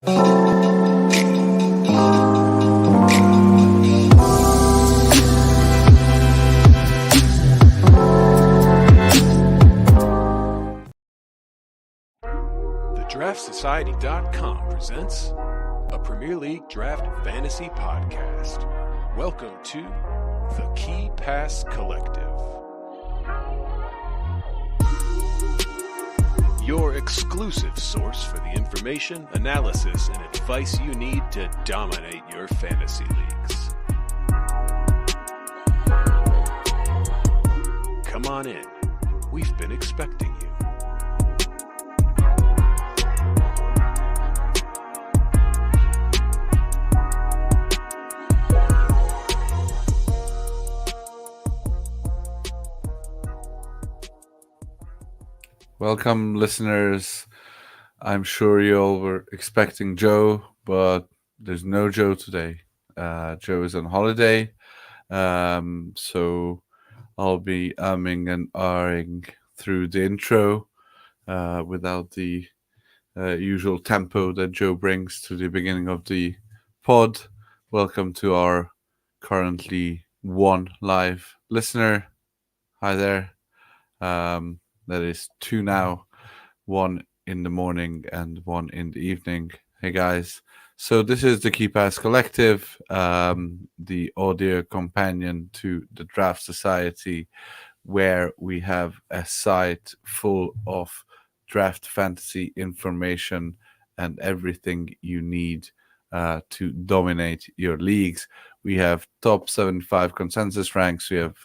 DraftSociety.com presents a Premier League Draft Fantasy Podcast. Welcome to the Key Pass Collective, your exclusive source for the information, analysis, and advice you need to dominate your fantasy leagues. Come on in. We've been expecting you. Welcome, listeners. I'm sure you all were expecting Joe, but there's no Joe today. Joe is on holiday, so I'll be umming and ahhing through the intro without the usual tempo that Joe brings to the beginning of the pod. Welcome to our currently one live listener. Hi there. That is two now, one in the morning and one in the evening. Hey guys. So this is the Key Pass Collective, the audio companion to the Draft Society, where we have a site full of draft fantasy information and everything you need to dominate your leagues. We have top 75 consensus ranks. We have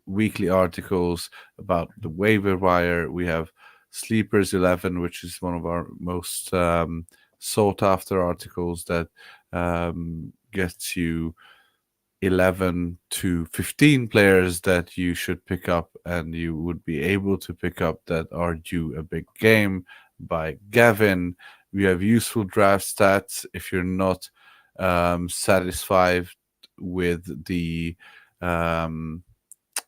weekly articles about the waiver wire. We have Sleepers 11, which is one of our most sought after articles that gets you 11 to 15 players that you should pick up and you would be able to pick up that are due a big game by Gavin. We have useful draft stats if you're not satisfied with the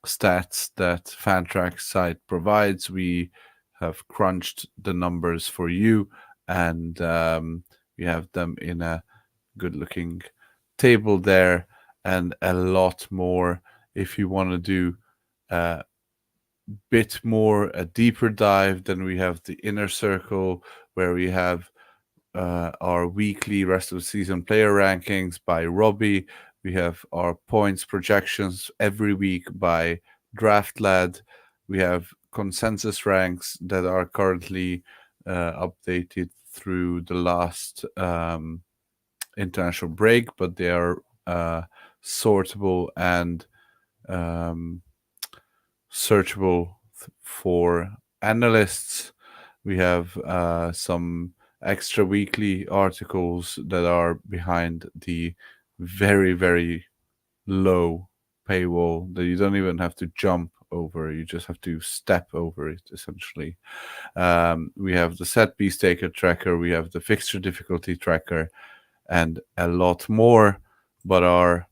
stats that Fantrax site provides. We have crunched the numbers for you, and we have them in a good looking table there, and a lot more if you want to do a bit more, a deeper dive. Then we have the inner circle, where we have our weekly rest of the season player rankings by Robbie. We have our points projections every week by Draft Lad. We have consensus ranks that are currently updated through the last international break, but they are sortable and searchable for analysts. We have some extra weekly articles that are behind the very, very low paywall that you don't even have to jump over. You just have to step over it, essentially. We have the set piece taker tracker. We have the fixture difficulty tracker and a lot more. But our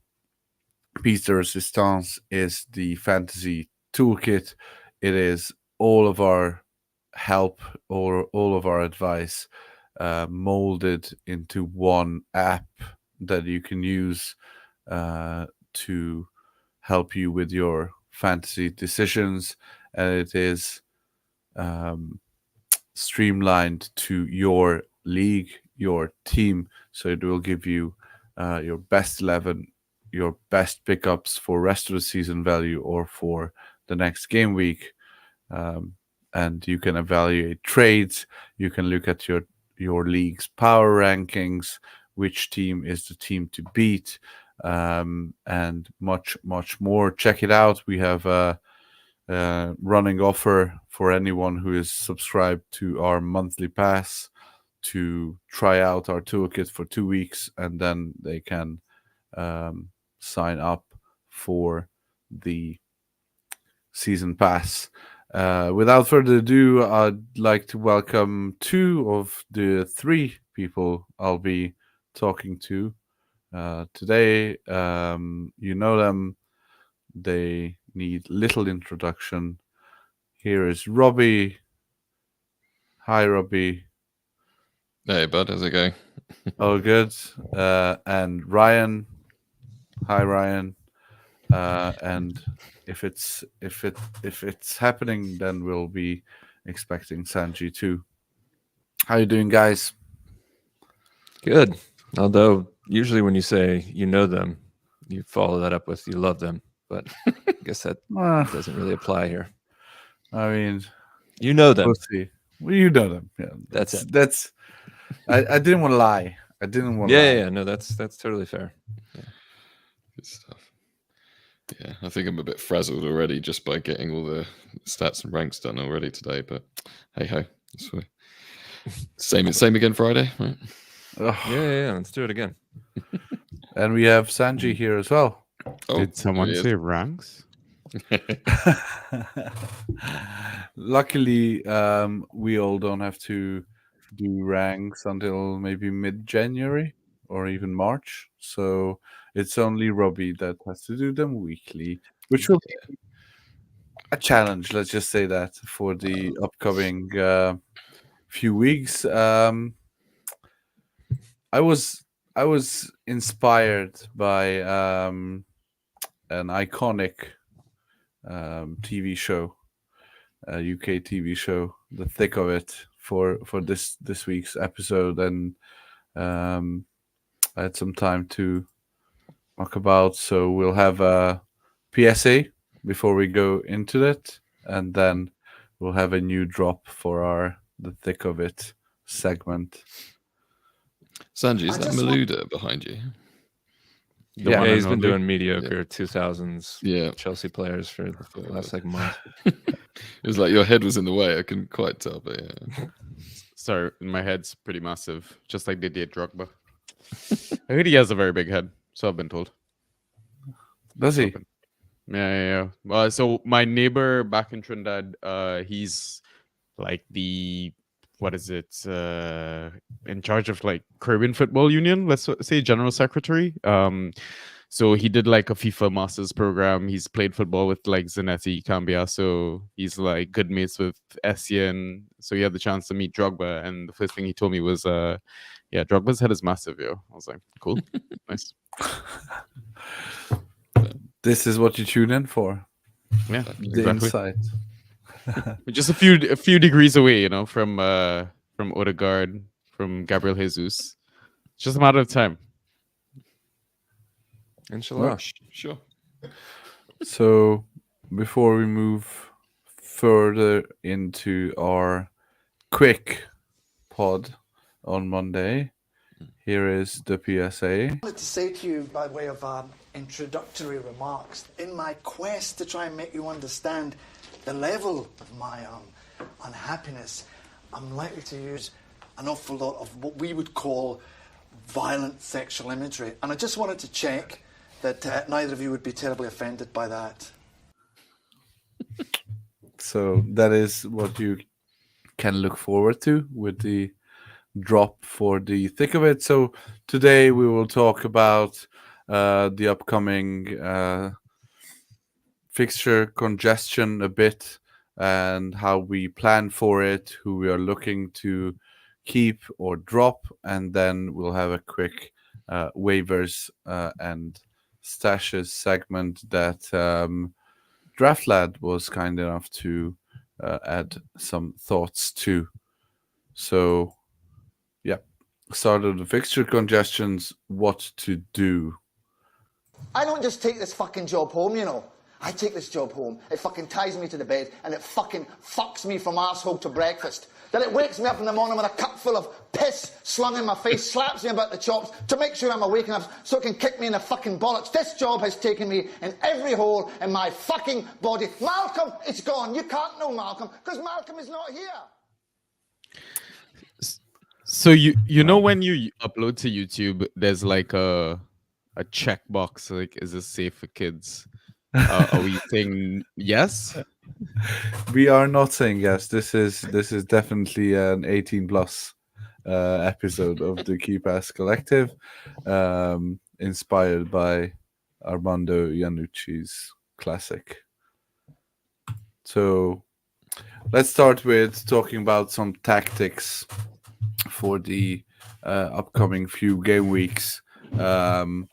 piece de resistance is the fantasy toolkit. It is all of our help or all of our advice molded into one app that you can use to help you with your fantasy decisions, and it is streamlined to your league, your team, so it will give you your best 11, your best pickups for rest of the season value or for the next game week, and you can evaluate trades. You can look at your league's power rankings, which team is the team to beat, and much, much more. Check it out. We have a running offer for anyone who is subscribed to our monthly pass to try out our toolkit for 2 weeks, and then they can sign up for the season pass. Without further ado, I'd like to welcome two of the three people I'll be talking to today. You know them. They need little introduction. Here is Robbie. Hi, Robbie. Hey, bud. How's it going? All good. And Ryan, hi Ryan. And if it's happening, then we'll be expecting Sanji too. How you doing, guys? Good. Although usually when you say you know them, you follow that up with you love them. But I guess that doesn't really apply here. I mean, you know them. We'll see. Well, you know them. Yeah, That's it. That's. I didn't want to lie. I didn't want to lie. Yeah. No, that's totally fair. Yeah. Good stuff. Yeah, I think I'm a bit frazzled already just by getting all the stats and ranks done already today. But hey ho, same again Friday, right? Yeah. Let's do it again. And we have Sanji here as well. Oh, did someone say ranks? Luckily, we all don't have to do ranks until maybe mid-January or even March. So it's only Robbie that has to do them weekly, which will be a challenge. Let's just say that for the upcoming few weeks. I was inspired by an iconic TV show, a UK TV show, The Thick of It, for this week's episode, and I had some time to talk about. So we'll have a PSA before we go into it, and then we'll have a new drop for our The Thick of It segment. Sanji, is that Malouda behind you? Yeah, he's been doing mediocre 2000s Chelsea players for the last month. It was like your head was in the way. I couldn't quite tell, but yeah. Sorry, my head's pretty massive, just like Didier Drogba. I heard he has a very big head, so I've been told. Does he? Yeah. So my neighbor back in Trinidad, he's like the in charge of like Caribbean Football Union, let's say general secretary. So he did like a FIFA Masters program. He's played football with like Zanetti, Cambia. So he's like good mates with Essien. So he had the chance to meet Drogba. And the first thing he told me was, Drogba's head is massive, yo. I was like, cool. Nice. This is what you tune in for. Yeah, the insight. Just a few degrees away, from Odegaard, from Gabriel Jesus. It's just a matter of time. Inshallah. Sure. So before we move further into our quick pod on Monday, here is the PSA. I wanted to say to you by way of introductory remarks, in my quest to try and make you understand the level of my unhappiness, I'm likely to use an awful lot of what we would call violent sexual imagery. And I just wanted to check that neither of you would be terribly offended by that. So that is what you can look forward to with the drop for The Thick of It. So today we will talk about the upcoming fixture congestion a bit and how we plan for it, who we are looking to keep or drop, and then we'll have a quick waivers and stashes segment that Draft Lad was kind enough to add some thoughts to. So start of the fixture congestions, what to do. I don't just take this fucking job home, I take this job home, it fucking ties me to the bed, and it fucking fucks me from arsehole to breakfast. Then it wakes me up in the morning with a cup full of piss slung in my face, slaps me about the chops to make sure I'm awake enough so it can kick me in the fucking bollocks. This job has taken me in every hole in my fucking body. Malcolm, it's gone. You can't know Malcolm because Malcolm is not here. So you know when you upload to YouTube, there's like a checkbox, like, is this safe for kids? Are we saying yes? We are not saying yes. This is definitely an 18 plus episode of the Keep Ass Collective, inspired by Armando Iannucci's classic. So let's start with talking about some tactics for the upcoming few game weeks. Some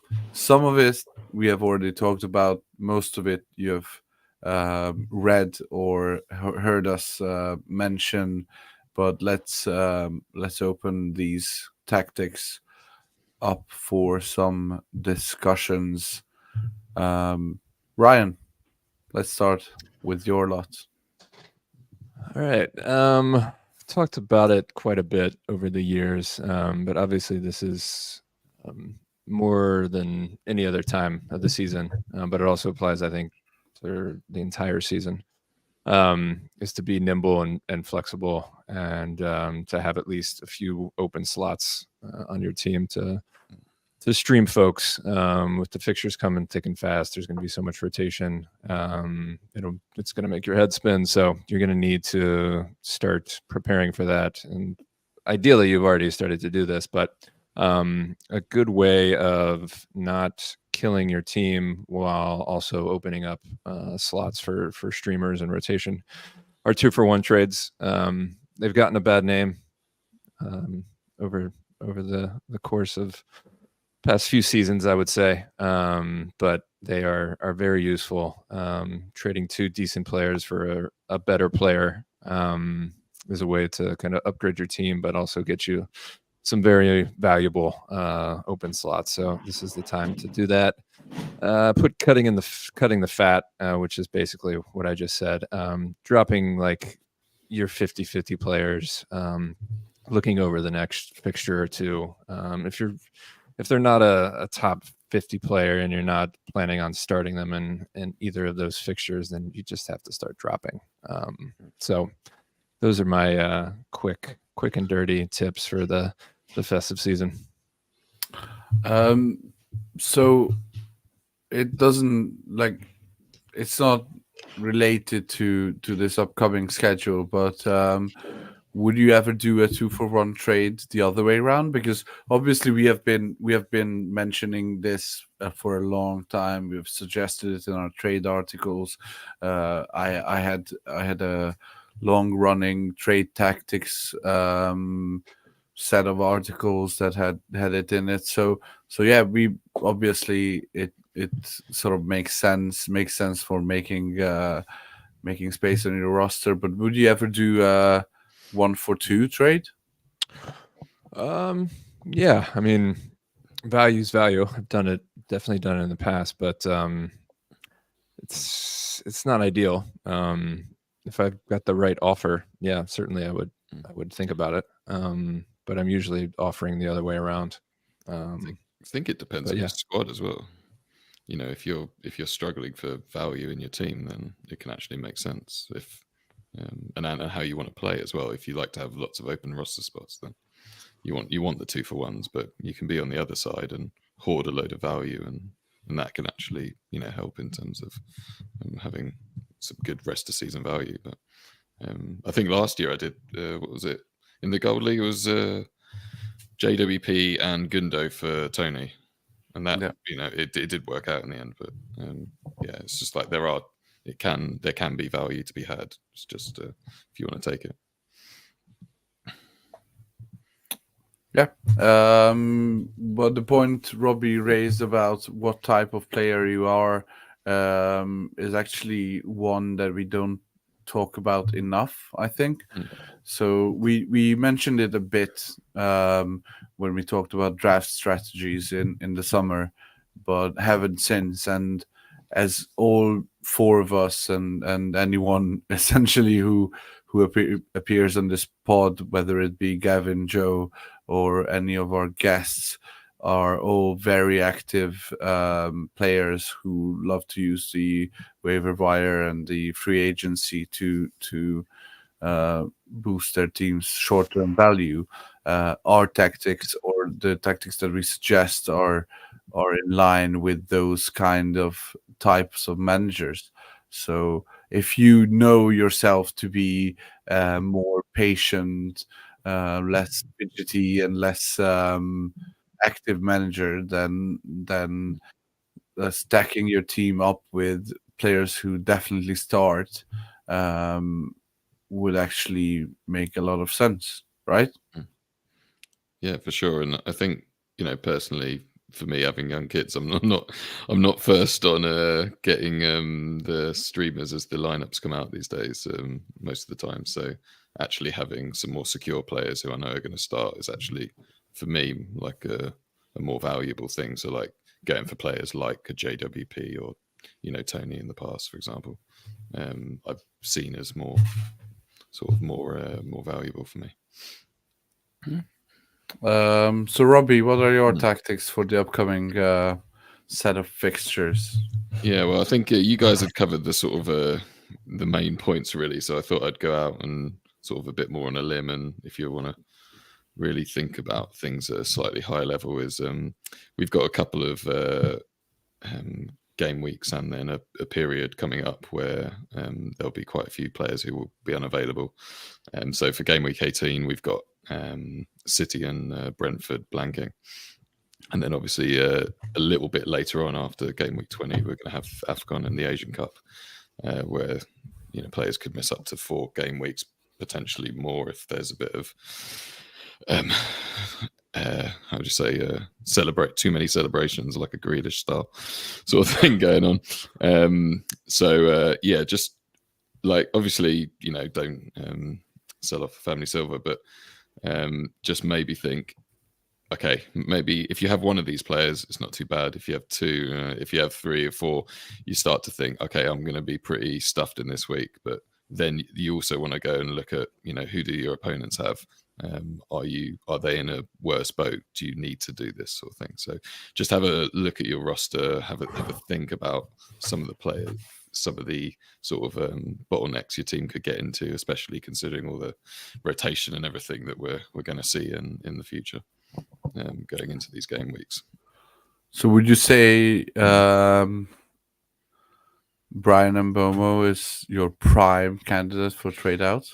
of it we have already talked about. Most of it you have read or heard us mention. But let's open these tactics up for some discussions. Ryan, let's start with your lot. All right. Talked about it quite a bit over the years, but obviously this is more than any other time of the season, but it also applies, I think, for the entire season, is to be nimble and flexible, and to have at least a few open slots on your team to stream folks. With the fixtures coming thick and fast, there's going to be so much rotation. It's going to make your head spin. So you're going to need to start preparing for that. And ideally, you've already started to do this, but a good way of not killing your team while also opening up slots for streamers and rotation are 2-for-1 trades. They've gotten a bad name over the course of past few seasons, I would say, but they are very useful. Trading 2 decent players for a better player is a way to kind of upgrade your team, but also get you some very valuable open slots. So this is the time to do that. Cutting the fat, which is basically what I just said. Dropping like your 50-50 players, looking over the next fixture or two. If they're not a top 50 player and you're not planning on starting them in either of those fixtures, then you just have to start dropping. So those are my quick and dirty tips for the festive season. So it doesn't it's not related to this upcoming schedule, but would you ever do a 2-for-1 trade the other way around? Because obviously we have been mentioning this for a long time. We've suggested it in our trade articles. I had a long running trade tactics set of articles that had it in it. So yeah, we obviously it sort of makes sense for making space on your roster. But would you ever do 1-for-2 trade? Yeah, I mean, value's value. I've definitely done it in the past, but it's not ideal. If I've got the right offer, yeah, certainly I would think about it. But I'm usually offering the other way around. I think it depends on your squad as well. You know, if you're struggling for value in your team, then it can actually make sense. And how you want to play as well. If you like to have lots of open roster spots, then you want the 2-for-1s, but you can be on the other side and hoard a load of value, and that can actually help in terms of having some good rest of season value. But I think last year I did what was it in the Gold League? It was JWP and Gundo for Tony, and that it did work out in the end. But it's just like there can be value to be had. It's just if you want to take it. Yeah. But the point Robbie raised about what type of player you are is actually one that we don't talk about enough, I think. So we mentioned it a bit when we talked about draft strategies in the summer, but haven't since. And as all 4 of us and anyone essentially who appears on this pod, whether it be Gavin, Joe, or any of our guests, are all very active players who love to use the waiver wire and the free agency to boost their team's short-term value. Our tactics, or the tactics that we suggest, are in line with those kind of types of managers. So if you know yourself to be more patient, less fidgety, and less active manager, then stacking your team up with players who definitely start would actually make a lot of sense, right? Yeah, for sure. And I think, personally, for me, having young kids, I'm not first on getting the streamers as the lineups come out these days, most of the time. So actually having some more secure players who I know are going to start is actually, for me, like a more valuable thing. So like going for players like a JWP or, Tony in the past, for example, I've seen as more valuable for me. So Robbie, what are your tactics for the upcoming set of fixtures? Yeah, well, I think you guys had covered the sort of the main points really. So I thought I'd go out and sort of a bit more on a limb, and if you want to really think about things at a slightly higher level, is we've got a couple of game weeks and then a period coming up where there'll be quite a few players who will be unavailable. So for game week 18, we've got City and Brentford blanking. And then obviously a little bit later on after game week 20, we're going to have AFCON and the Asian Cup, where players could miss up to 4 game weeks, potentially more if there's a bit of how would you say, celebrate too many celebrations, like a Grealish style sort of thing going on. So just like obviously don't sell off family silver, but just maybe think, okay, maybe if you have one of these players, it's not too bad. If you have 2, if you have 3 or 4, you start to think, okay, I'm going to be pretty stuffed in this week. But then you also want to go and look at, who do your opponents have? Are they in a worse boat? Do you need to do this sort of thing? So just have a look at your roster, have a think about some of the players, some of the sort of bottlenecks your team could get into, especially considering all the rotation and everything that we're going to see in the future. Going into these game weeks. So would you say Brian Mbomo is your prime candidate for trade out?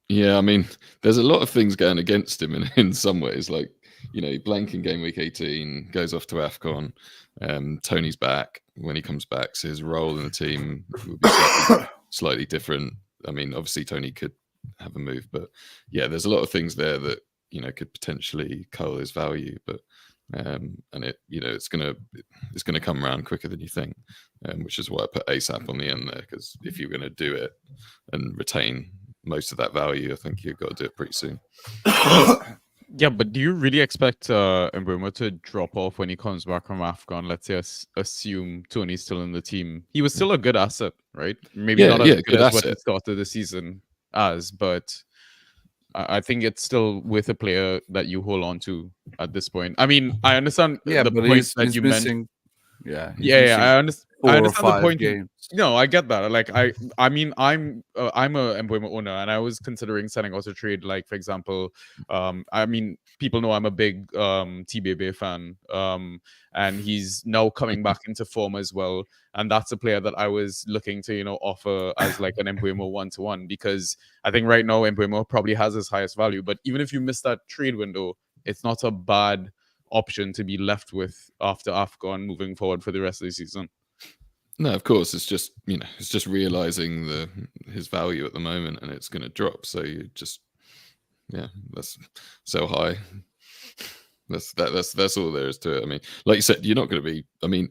Yeah, I mean, there's a lot of things going against him in some ways. Like, blanking game week 18, goes off to AFCON. Tony's back. When he comes back, so his role in the team will be slightly different. I mean, obviously Tony could have a move, but yeah, there's a lot of things there that could potentially cull his value, but and it it's gonna come around quicker than you think, which is why I put ASAP on the end there, because if you're going to do it and retain most of that value, I think you've got to do it pretty soon. Yeah, but do you really expect Mbeumo to drop off when he comes back from AFCON? Let's say assume Tony's still in the team. He was still a good asset, right? Maybe not as good as what he started the season as, but I think it's still with a player that you hold on to at this point. I mean, I understand the point that you mentioned. I understand. I understand the point. No, I get that. Like, I mean, I'm a Mbeumo owner, and I was considering sending out a trade. Like, for example, I mean, people know I'm a big TBB fan, and he's now coming back into form as well. And that's a player that I was looking to, offer as like an Mbeumo 1-to-1, because I think right now Mbeumo probably has his highest value. But even if you miss that trade window, it's not a bad option to be left with after AFCON moving forward for the rest of the season. No, of course, it's just it's just realizing his value at the moment, and it's going to drop. So you just that's so high. That's all there is to it. I mean, like you said, you're not going to be. I mean,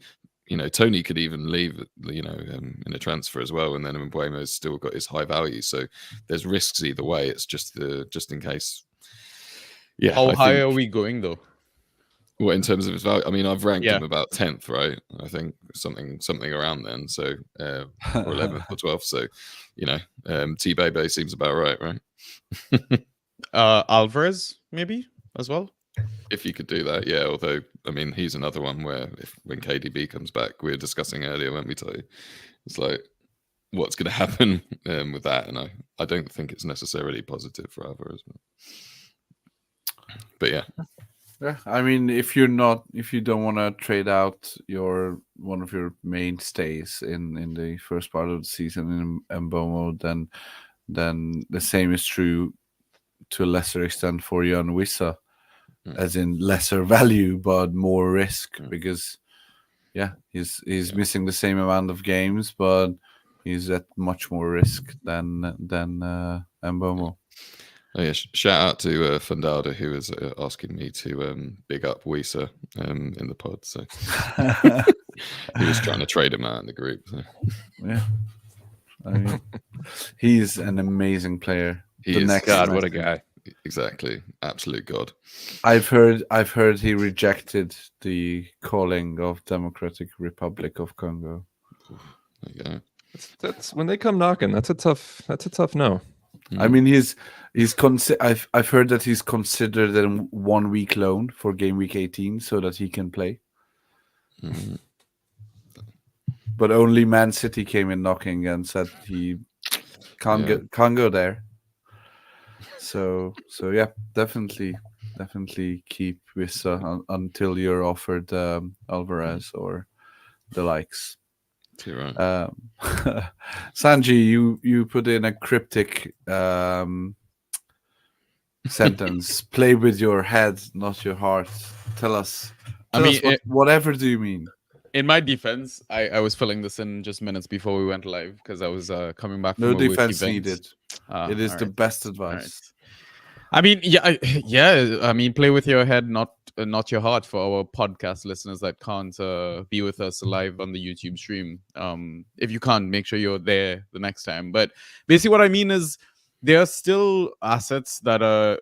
Tony could even leave, in a transfer as well, and then Mbeumo's still got his high value. So there's risks either way. It's just in case. Yeah. How high are we going though? What, in terms of his value? I mean, I've ranked him about 10th, right? I think something around then. So or 11th or 12th. So T-Bebe seems about right? Alvarez maybe as well. If you could do that, yeah. Although, I mean, he's another one where when KDB comes back, we were discussing earlier, weren't we, Tony? It's like, what's going to happen with that? And I don't think it's necessarily positive for Alvarez. But yeah. Yeah, I mean, if you don't want to trade out one of your mainstays in the first part of the season in Mbeumo, then the same is true to a lesser extent for Jan Wissa, as in lesser value but more risk, because he's missing the same amount of games, but he's at much more risk than Mbeumo. Oh yeah, shout out to Fundada, who was asking me to big up Wisa in the pod. So he was trying to trade him out in the group. So. Yeah, I mean, he's an amazing player. He is. God, what a guy! Exactly, absolute god. I've heard he rejected the calling of Democratic Republic of Congo. There you go. That's when they come knocking. That's a tough no. I mean, I've heard that he's considered a 1 week loan for game week 18 so that he can play. Mm. But only Man City came in knocking and said he can't go there. So yeah, definitely keep Wissa until you're offered Alvarez or the likes. You're right. Sanji, you put in a cryptic sentence. Play with your head, not your heart. Tell us. Whatever do you mean? In my defense, I was filling this in just minutes before we went live because I was coming back from No a work defense event. needed. It is the best advice. Right. I mean, I mean, play with your head, not your heart. For our podcast listeners that can't be with us live on the YouTube stream, if you can't, make sure you're there the next time. But basically, what I mean is there are still assets that are,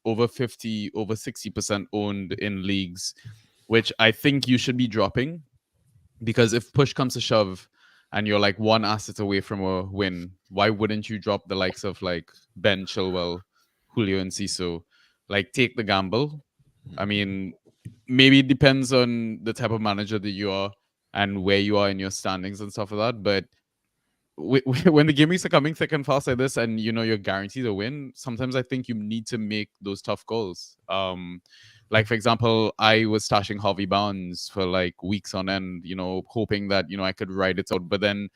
over 50, over 60% owned in leagues, which I think you should be dropping, because if push comes to shove and you're like one asset away from a win, why wouldn't you drop the likes of like Ben Chilwell, Julio Enciso? Like, take the gamble. I mean, maybe it depends on the type of manager that you are and where you are in your standings and stuff like that. But when the game weeks are coming thick and fast like this, and you're guaranteed a win, sometimes I think you need to make those tough calls. Like, for example, I was stashing Harvey Barnes for like weeks on end, hoping that I could ride it out. But then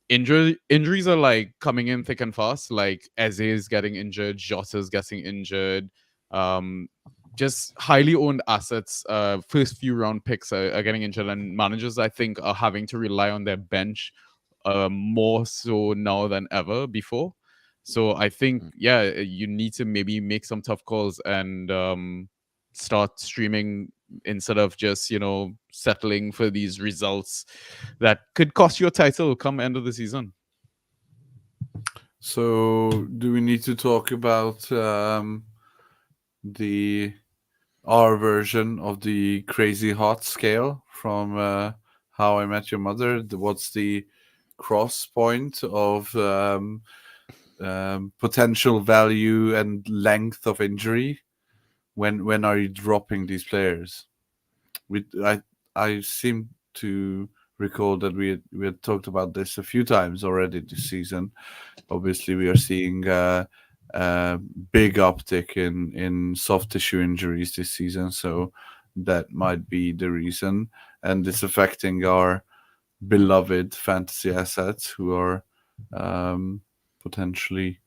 injuries are like coming in thick and fast. Like Eze is getting injured, Jota's getting injured. Just highly owned assets, first few round picks are getting injured, and managers, I think, are having to rely on their bench more so now than ever before. So I think, you need to maybe make some tough calls and start streaming instead of just, settling for these results that could cost you a title come end of the season. So do we need to talk about our version of the crazy hot scale from How I Met Your Mother? What's the cross point of potential value and length of injury? When are you dropping these players? I seem to recall that we had talked about this a few times already this season. Obviously, we are seeing a big uptick in soft tissue injuries this season, so that might be the reason, and it's affecting our beloved fantasy assets who are potentially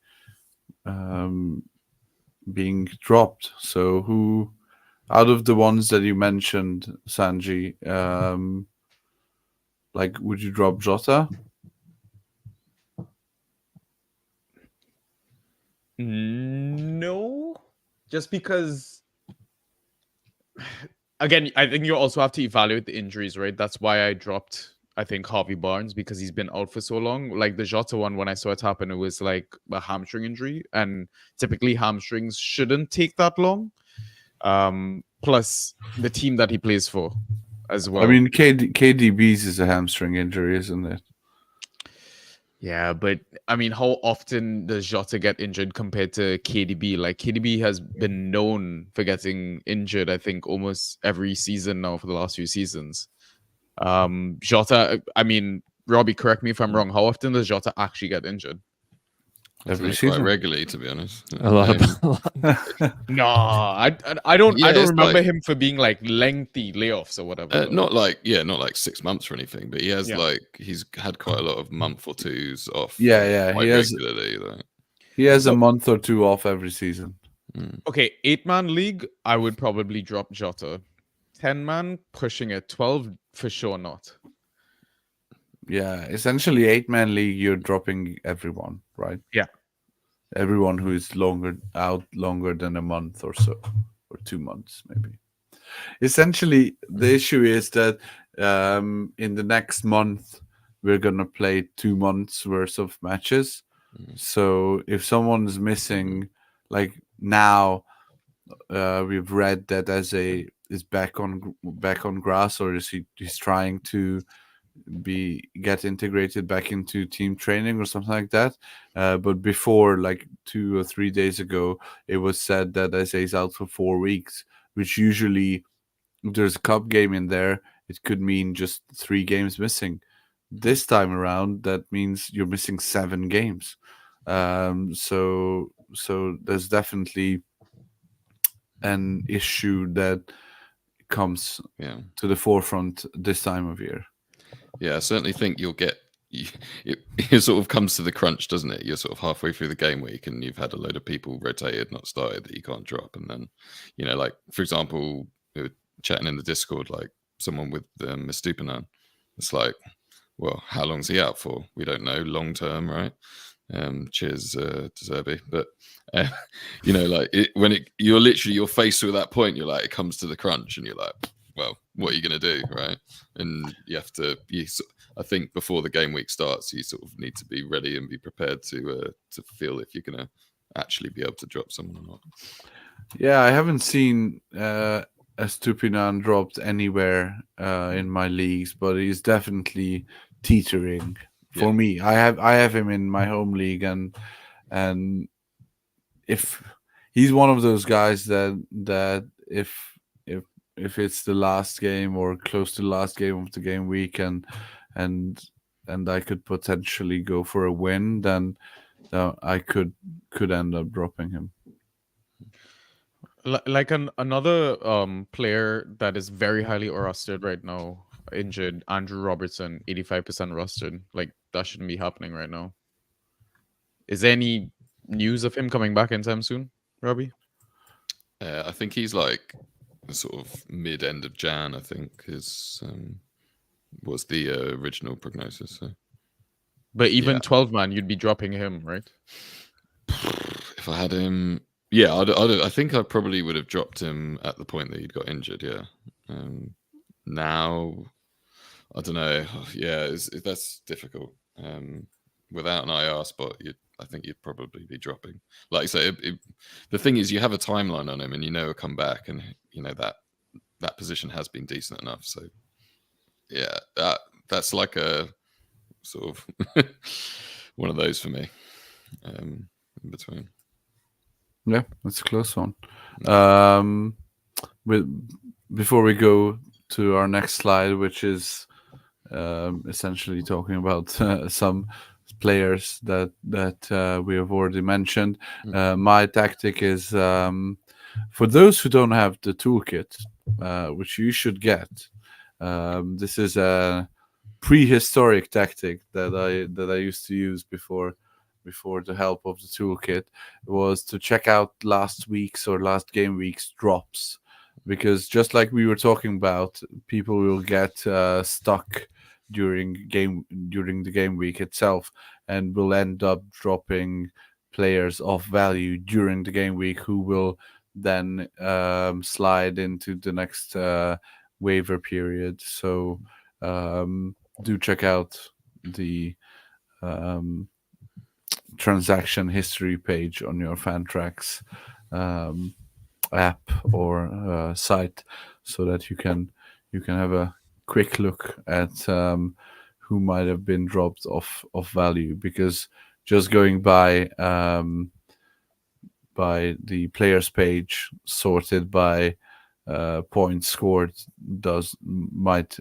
being dropped. So who, out of the ones that you mentioned, Sanji, like, would you drop Jota? No, just because, again, I think you also have to evaluate the injuries, right? That's why I dropped, I think, Harvey Barnes, because he's been out for so long. Like the Jota one, when I saw it happen, it was like a hamstring injury, and typically hamstrings shouldn't take that long. Plus the team that he plays for as well. I mean, KDB's is a hamstring injury, isn't it? Yeah, but I mean, how often does Jota get injured compared to KDB? Like, KDB has been known for getting injured, I think, almost every season now for the last few seasons. Jota, I mean, Robbie, correct me if I'm wrong. How often does Jota actually get injured? Every season, quite regularly, to be honest. A lot. No, I don't. Yeah, I don't remember like, him for being like lengthy layoffs or whatever. Not like 6 months or anything, but he has he's had quite a lot of month or twos off. Yeah, quite he has regularly. Like. He has a month or two off every season. Okay, 8-man league, I would probably drop Jota. 10-man, pushing it. 12 for sure not. Yeah, essentially 8-man league, you're dropping everyone, right? Yeah. everyone who is longer than a month or so, or 2 months maybe. Essentially, the issue is that in the next month we're gonna play 2 months worth of matches. So if someone's missing, like now, we've read that Eze is back on grass, or he's trying to get integrated back into team training or something like that. But before, like 2 or 3 days ago, it was said that Eze is out for 4 weeks, which usually, if there's a cup game in there, it could mean just 3 games missing. This time around, that means you're missing 7 games. So there's definitely an issue that comes to the forefront this time of year. Yeah, I certainly think you'll get. It sort of comes to the crunch, doesn't it? You're sort of halfway through the game week and you've had a load of people rotated, not started, that you can't drop. And then, like, for example, we were chatting in the Discord, like someone with Stupinan. It's like, well, how long's he out for? We don't know. Long term, right? Cheers to Zerby. But like you're faced with that point. You're like, it comes to the crunch, and you're like, well, what are you going to do, right? And you have to. I think before the game week starts, you sort of need to be ready and be prepared to feel if you're going to actually be able to drop someone or not. Yeah, I haven't seen a Stupinan dropped anywhere in my leagues, but he's definitely teetering for me. I have him in my home league, and if he's one of those guys that if it's the last game or close to the last game of the game week and I could potentially go for a win, then I could end up dropping him. Like another player that is very highly rostered right now, injured, Andrew Robertson, 85% rostered. Like, that shouldn't be happening right now. Is there any news of him coming back anytime soon, Robbie? I think he's like sort of mid-end of Jan, I think, is was the original prognosis. So. But even 12-man, you'd be dropping him, right? If I had him... Yeah, I think I probably would have dropped him at the point that he'd got injured, yeah. Now, I don't know. Yeah, that's difficult. Without an IR spot, I think you'd probably be dropping. Like I say, the thing is, you have a timeline on him, and he'll come back, and that position has been decent enough. So, yeah, that's like a sort of one of those for me in between. Yeah, that's a close one. Before we go to our next slide, which is essentially talking about some players that we have already mentioned, my tactic is for those who don't have the toolkit, which you should get. This is a prehistoric tactic that I used to use before the help of the toolkit, was to check out last week's or last game week's drops, because just like we were talking about, people will get stuck during the game week itself and will end up dropping players of value during the game week who will then slide into the next waiver period. So do check out the transaction history page on your Fantrax app or site, so that you can have a quick look at who might have been dropped of value, because just going by the players page sorted by points scored might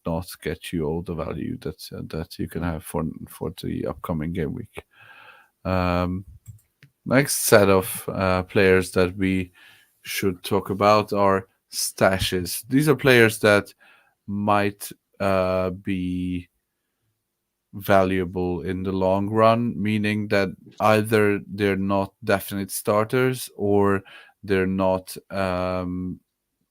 not get you all the value that you can have for the upcoming game week. Next set of players that we should talk about are stashes. These are players that might be valuable in the long run, meaning that either they're not definite starters or they're not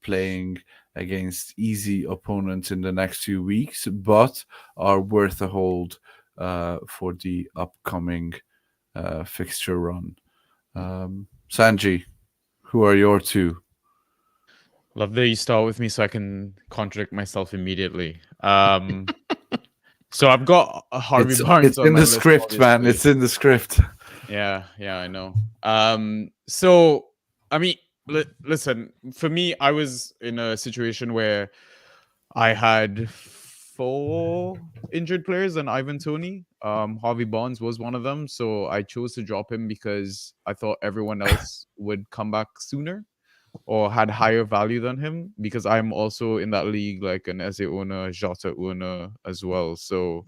playing against easy opponents in the next few weeks, but are worth a hold for the upcoming fixture run. Sanji, who are your two? Love that you start with me so I can contradict myself immediately. So I've got Harvey Barnes. It's in the script, man. It's in the script. Yeah, I know. So I mean, listen. For me, I was in a situation where I had 4 injured players and Ivan Toney. Harvey Barnes was one of them, so I chose to drop him because I thought everyone else would come back sooner or had higher value than him, because I'm also in that league like an Eze owner, Jota owner as well. So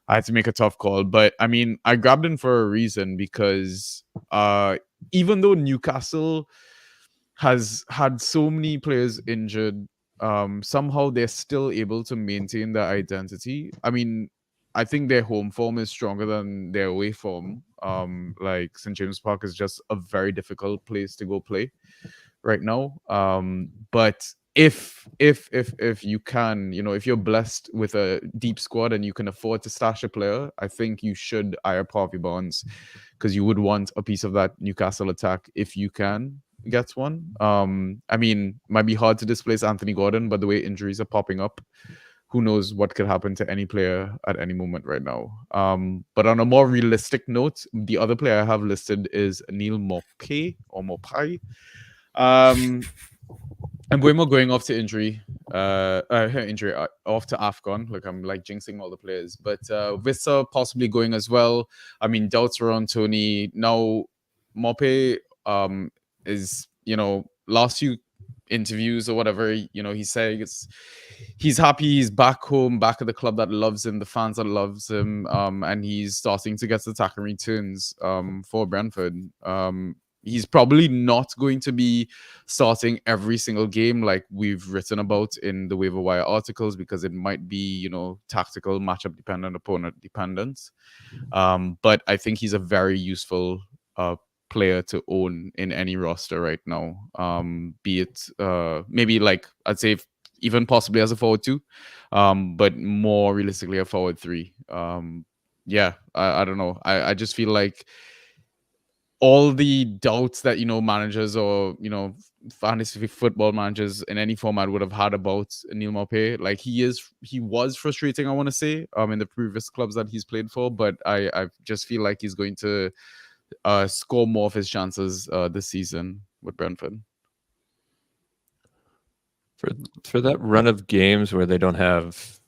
I had to make a tough call. But I mean, I grabbed him for a reason, because even though Newcastle has had so many players injured, somehow they're still able to maintain their identity. I mean, I think their home form is stronger than their away form. Like St. James Park is just a very difficult place to go play right now. But if you can, if you're blessed with a deep squad and you can afford to stash a player, I think you should eye Harvey Barnes, because you would want a piece of that Newcastle attack if you can get one. I mean, might be hard to displace Anthony Gordon, but the way injuries are popping up, who knows what could happen to any player at any moment right now. But on a more realistic note, the other player I have listed is Neil Maupay or Maupay. And Buemo going off to injury, off to AFCON. Like, I'm like jinxing all the players, but Vissa possibly going as well. I mean, doubts are on Tony now. Maupay is, last few interviews or whatever, he's saying he's happy, he's back home, back at the club that loves him, the fans that loves him, and he's starting to get the attacking returns for Brentford. He's probably not going to be starting every single game like we've written about in the waiver wire articles, because it might be, tactical, matchup dependent, opponent dependent. But I think he's a very useful player to own in any roster right now. Be it maybe like, I'd say even possibly as a forward 2, but more realistically a forward 3. I don't know. I just feel like all the doubts that managers or fantasy football managers in any format would have had about Neil Maupay, like he was frustrating, I want to say, in the previous clubs that he's played for, but I just feel like he's going to score more of his chances this season with Brentford. For that run of games where they don't have,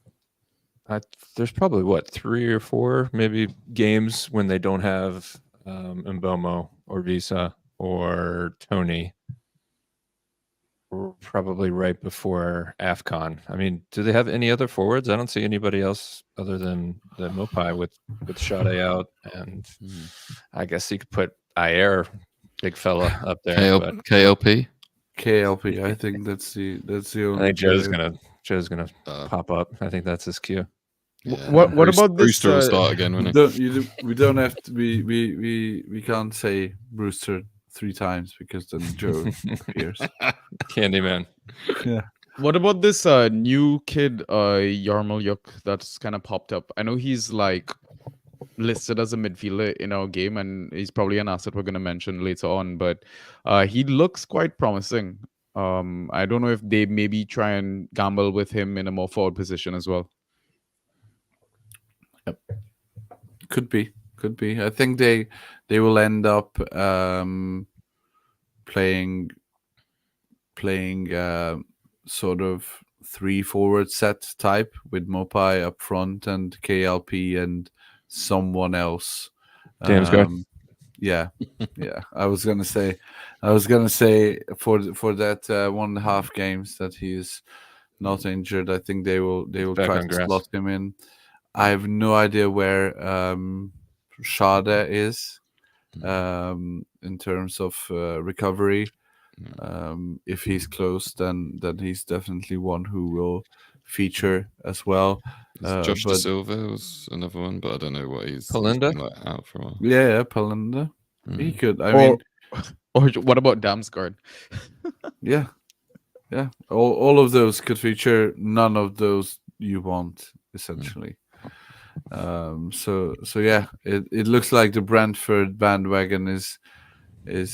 there's probably 3 or 4 maybe games when they don't have Mbeumo or Visa or Tony, probably right before AFCON. I mean, do they have any other forwards? I don't see anybody else other than the Maupay with Sade out, and I guess you could put Ayer, big fella, up there. KLP. I think that's the only. I think Joe's gonna pop up. I think that's his cue. Yeah. What about this? Brewster will start again, won't We don't have to. We can't say Brewster 3 times, because then Joe appears. Candyman. Yeah. What about this new kid, Yarmolyuk, that's kind of popped up? I know he's like listed as a midfielder in our game, and he's probably an asset we're going to mention later on, but he looks quite promising. I don't know if they maybe try and gamble with him in a more forward position as well. Yep. Could be. I think they will end up playing sort of 3 forward set type with Maupay up front and KLP and someone else. Damsgaard. Yeah. I was gonna say for that 1.5 games that he is not injured, I think they will try to slot him in. I have no idea where Sade is in terms of recovery. If he's close, then he's definitely one who will feature as well. Josh De Silva was another one, but I don't know what he's Palinda like out for a while. Yeah, Palinda. He could. Or what about Damsgaard? Yeah. All of those could feature. None of those you want, essentially. So yeah, it looks like the Brentford bandwagon is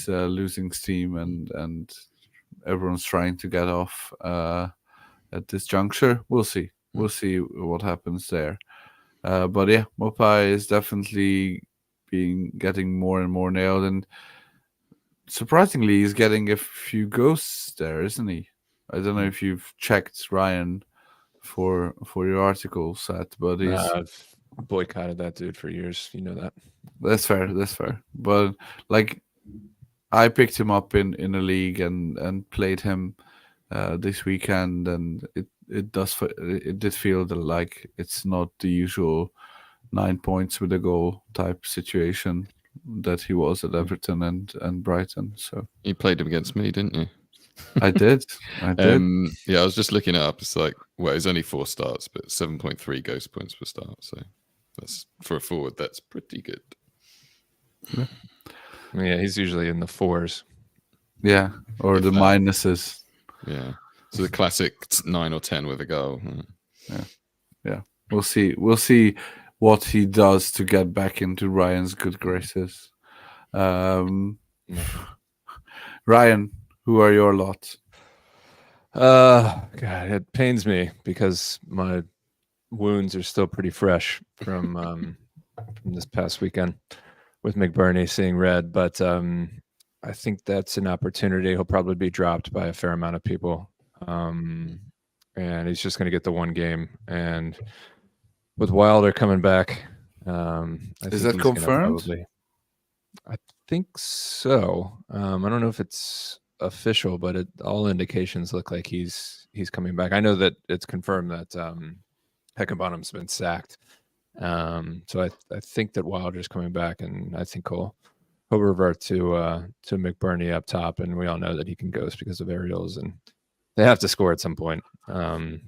losing steam, and everyone's trying to get off at this juncture. We'll see. We'll see what happens there. But yeah, Mopai is definitely getting more and more nailed, and surprisingly, he's getting a few ghosts there, isn't he? I don't know if you've checked, Ryan, for your article set, but he's I've boycotted that dude for years. You know that. That's fair. That's fair. But like, I picked him up in a league and played him this weekend, and it did feel like it's not the usual 9 points with a goal type situation that he was at Everton and Brighton. So you played him against me, didn't you? I did. Yeah, I was just looking it up. It's like, well, it's only 4 starts, but 7.3 ghost points per start. So that's, for a forward, that's pretty good. Yeah, he's usually in the 4s. Yeah, or the minuses. Yeah. So the classic 9 or 10 with a goal. Yeah. We'll see what he does to get back into Ryan's good graces. Ryan, who are your lot? God, it pains me because my wounds are still pretty fresh from this past weekend with McBurney seeing red. But I think that's an opportunity. He'll probably be dropped by a fair amount of people. And he's just going to get the one game. And with Wilder coming back, is that confirmed? I think so. I don't know if it's official, but all indications look like he's coming back. I know that it's confirmed that Heckenbottom's been sacked. So I think that Wilder's coming back, and I think he'll revert to McBurney up top, and we all know that he can ghost because of aerials, and they have to score at some point.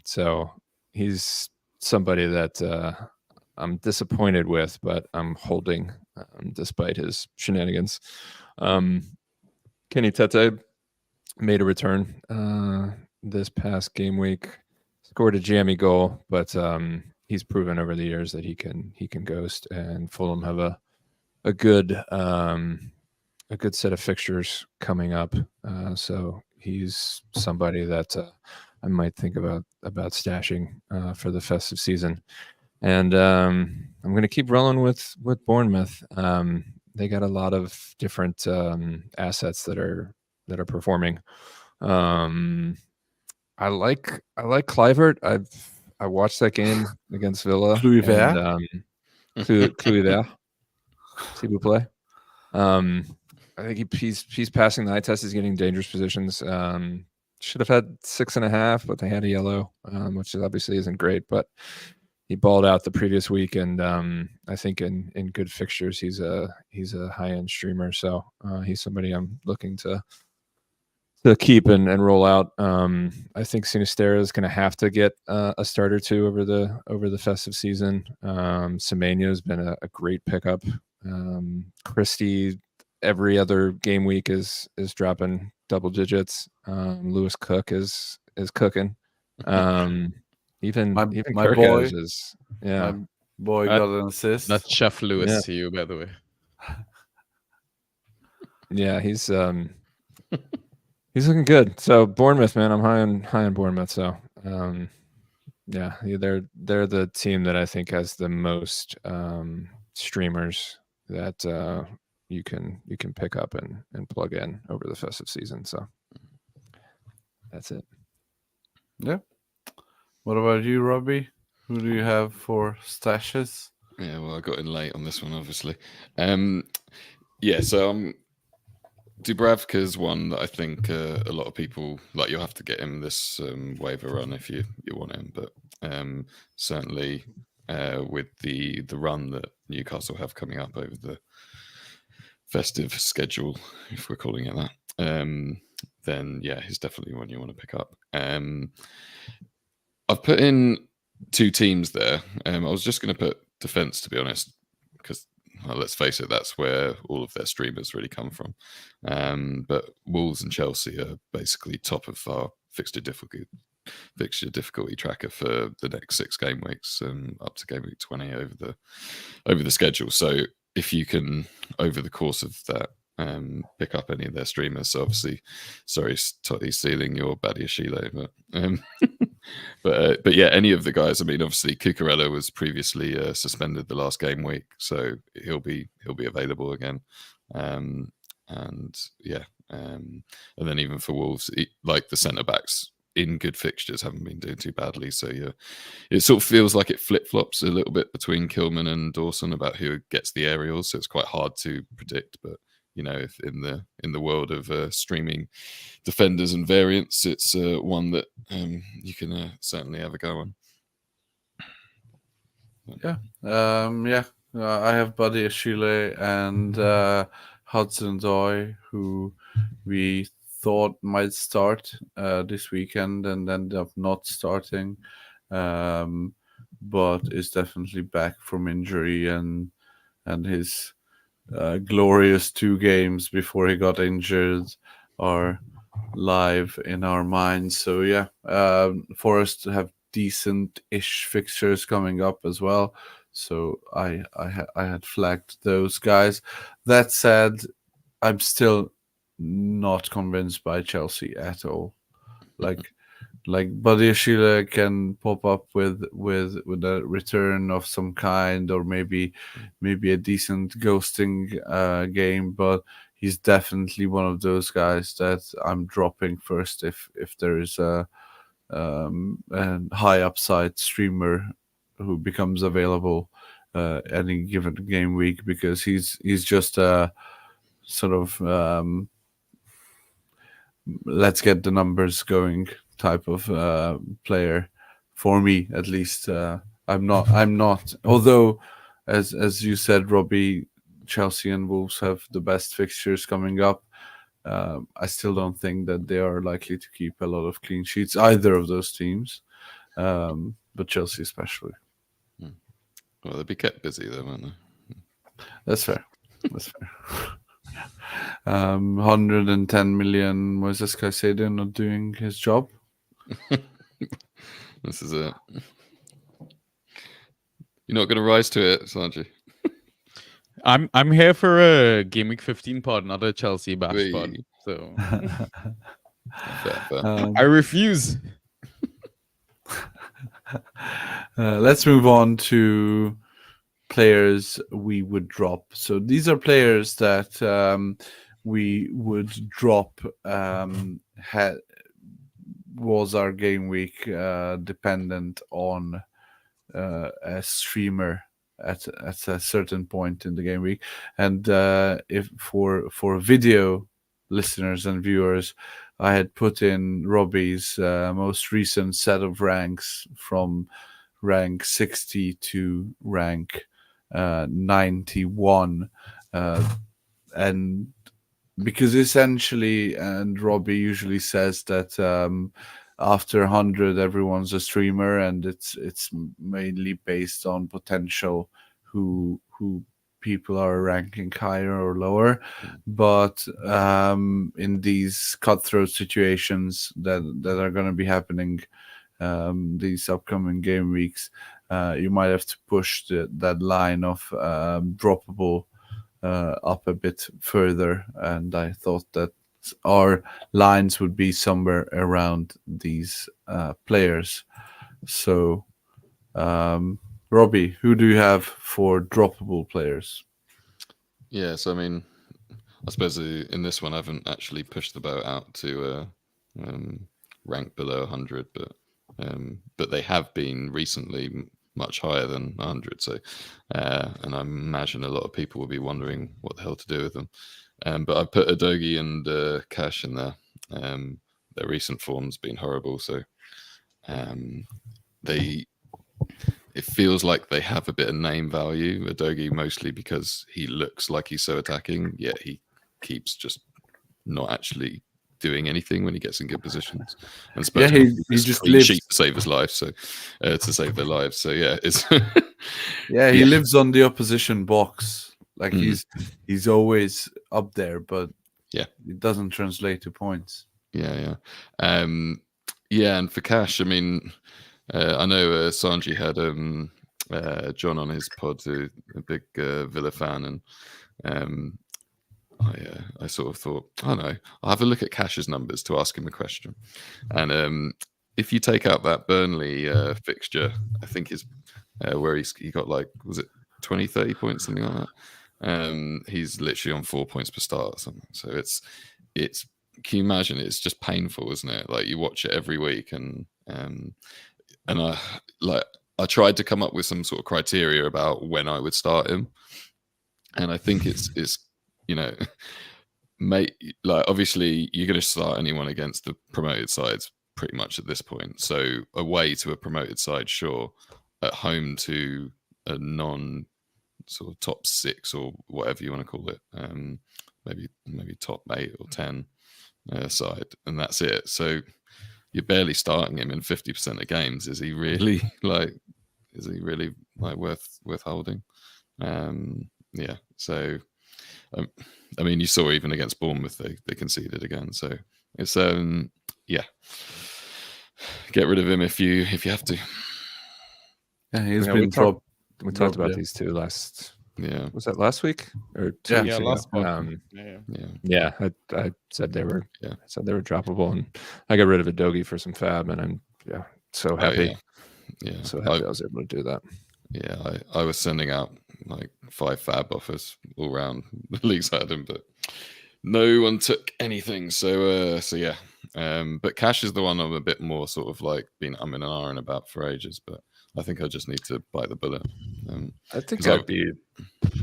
So he's somebody that I'm disappointed with, but I'm holding despite his shenanigans. Kenny Tete made a return this past game week, scored a jammy goal, but he's proven over the years that he can ghost, and Fulham have a good set of fixtures coming up. So he's somebody that I might think about stashing for the festive season. And I'm going to keep rolling with Bournemouth. They got a lot of different assets that are performing. I like Kluivert. I watched that game against Villa. Kluivert. Kluivert. S'il vous plaît. I think he's passing the eye test. He's getting dangerous positions. Should have had 6.5, but they had a yellow, which obviously isn't great. But he balled out the previous week, and I think in good fixtures, he's a high end streamer. So he's somebody I'm looking to keep and roll out. I think Sinistera is going to have to get a start or two over the festive season. Semenyo has been a great pickup. Christie every other game week is dropping double digits. Lewis Cook is cooking. Even my Kirk boy is my boy got an assist. That's Chef Lewis to you, by the way. Yeah, he's looking good. So Bournemouth, man, I'm high on Bournemouth. So yeah, they're the team that I think has the most streamers that you can pick up and plug in over the festive season. So that's it. Yeah. What about you, Robbie? Who do you have for stashes? Yeah, well, I got in late on this one, obviously. Yeah, so Dubravka's one that I think a lot of people like. You'll have to get him this waiver run if you want him, but certainly with the run that Newcastle have coming up over the festive schedule, if we're calling it that, then yeah, he's definitely one you want to pick up. I've put in 2 teams there. I was just going to put defense, to be honest, because let's face it, that's where all of their streamers really come from. But Wolves and Chelsea are basically top of our fixture fixture difficulty tracker for the next 6 game weeks, up to game week 20 over the schedule. So if you can, over the course of that, pick up any of their streamers. So obviously, sorry, Totti stealing your Badiashile, but yeah, any of the guys. I mean, obviously, Cucurella was previously suspended the last game week, so he'll be available again. And yeah, and then even for Wolves, like the centre backs in good fixtures haven't been doing too badly. So yeah, it sort of feels like it flip flops a little bit between Kilman and Dawson about who gets the aerials. So it's quite hard to predict, but. You know, if in the world of streaming defenders and variants, it's one that you can certainly have a go on. Yeah, I have Buddy Ashile and Hudson-Odoi, who we thought might start this weekend and ended up not starting, but is definitely back from injury, and his glorious 2 games before he got injured are live in our minds. So yeah, for us to have decent-ish fixtures coming up as well. So I had flagged those guys. That said, I'm still not convinced by Chelsea at all. Like Badiashile can pop up with a return of some kind, or maybe a decent ghosting game, but he's definitely one of those guys that I'm dropping first if there is a high upside streamer who becomes available any given game week, because he's just a sort of let's get the numbers going type of player for me, at least. I'm not. Although, as you said, Robbie, Chelsea and Wolves have the best fixtures coming up. I still don't think that they are likely to keep a lot of clean sheets, either of those teams, but Chelsea especially. Well, they'll be kept busy though, won't they? That's fair. 110 million Moises Caicedo not doing his job. This is it. You're not going to rise to it, aren't you? I'm here for a Gameweek 15 pod, not a Chelsea bash pod. So fair. I refuse. Let's move on to players we would drop. So these are players that we would drop. Was our game week dependent on a streamer at a certain point in the game week? And if for video listeners and viewers, I had put in Robbie's most recent set of ranks from rank 60 to rank 91, and because essentially, and Robbie usually says that after 100 everyone's a streamer, and it's mainly based on potential who people are ranking higher or lower. But in these cutthroat situations that are going to be happening these upcoming game weeks, you might have to push that line of droppable up a bit further, and I thought that our lines would be somewhere around these players. So, Robbie, who do you have for droppable players? Yeah, so I mean, I suppose in this one I haven't actually pushed the boat out to rank below 100, but they have been recently much higher than 100. So, and I imagine a lot of people will be wondering what the hell to do with them. But I put Udogie and Cash in there. Their recent form's been horrible, so it feels like they have a bit of name value. Udogie mostly because he looks like he's so attacking, yet he keeps just not actually doing anything when he gets in good positions. And he just lives to save his life, so to save their lives. So yeah, it's he lives on the opposition box. Like he's always up there, but it doesn't translate to points. Yeah. Yeah, and for cash, I mean, I know Sanji had John on his pod, a big Villa fan, and I sort of thought, I don't know, I'll have a look at Cash's numbers to ask him a question. And if you take out that Burnley fixture, I think is where he got like, was it 20, 30 points, something like that? He's literally on 4 points per start or something. So it's can you imagine? It's just painful, isn't it? Like you watch it every week, and I tried to come up with some sort of criteria about when I would start him, and I think it's you know, mate, like obviously you're going to start anyone against the promoted sides pretty much at this point. So away to a promoted side, sure. At home to a non sort of top 6 or whatever you want to call it, maybe top 8 or 10 side, and that's it. So you're barely starting him in 50% of games. Is he really worth holding? Yeah. So I mean, you saw even against Bournemouth they conceded again. So it's yeah, get rid of him if you have to. Yeah, he's been dropped. We talked about these two last. Yeah, was that last week or 2 weeks ago? Last I said they were. Yeah, I said they were droppable, and I got rid of Udogie for some fab, and I'm so happy. So happy I was able to do that. Yeah, I was sending out like 5 fab offers all around the leagues I had him, but no one took anything. So yeah. But Cash is the one I'm a bit more sort of like been umming and ahhing about for ages, but I think I just need to bite the bullet. I think I'd be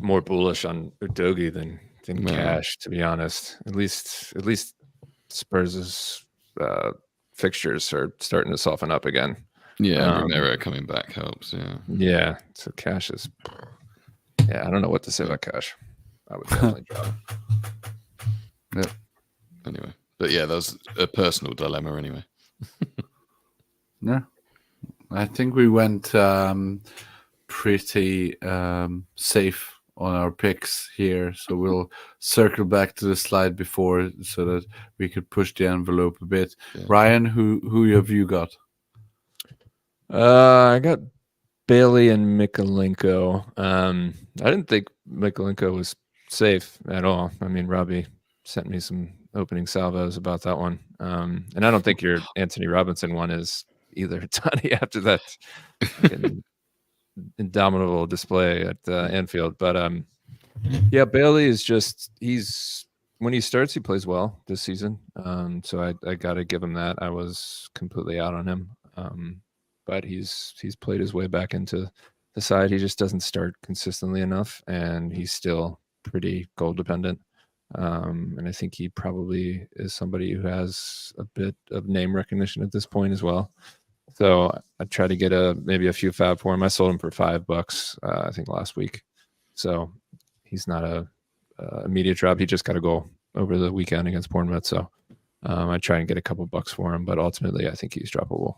more bullish on Udogie than Cash, to be honest. At least Spurs' fixtures are starting to soften up again. Yeah, Romero coming back helps. Yeah. Yeah. So Cash is. Yeah, I don't know what to say about Cash. I would definitely drop him. Yeah. Anyway, but yeah, that was a personal dilemma. Anyway. Yeah, I think we went pretty safe on our picks here, so we'll circle back to the slide before so that we could push the envelope a bit. Yeah. Ryan, who have you got? I got Bailey and Mikolenko. I didn't think Mikolenko was safe at all. I mean, Robbie sent me some opening salvos about that one. And I don't think your Anthony Robinson one is either, Tony, after that indomitable display at Anfield. But yeah, Bailey is just, when he starts, he plays well this season. So I got to give him that. I was completely out on him. But he's played his way back into the side. He just doesn't start consistently enough, and he's still pretty goal dependent. And I think he probably is somebody who has a bit of name recognition at this point as well. So I tried to get maybe a few fab for him. I sold him for $5, I think last week. So he's not a immediate drop. He just got a goal over the weekend against Bournemouth. So I try and get a couple bucks for him, but ultimately I think he's droppable.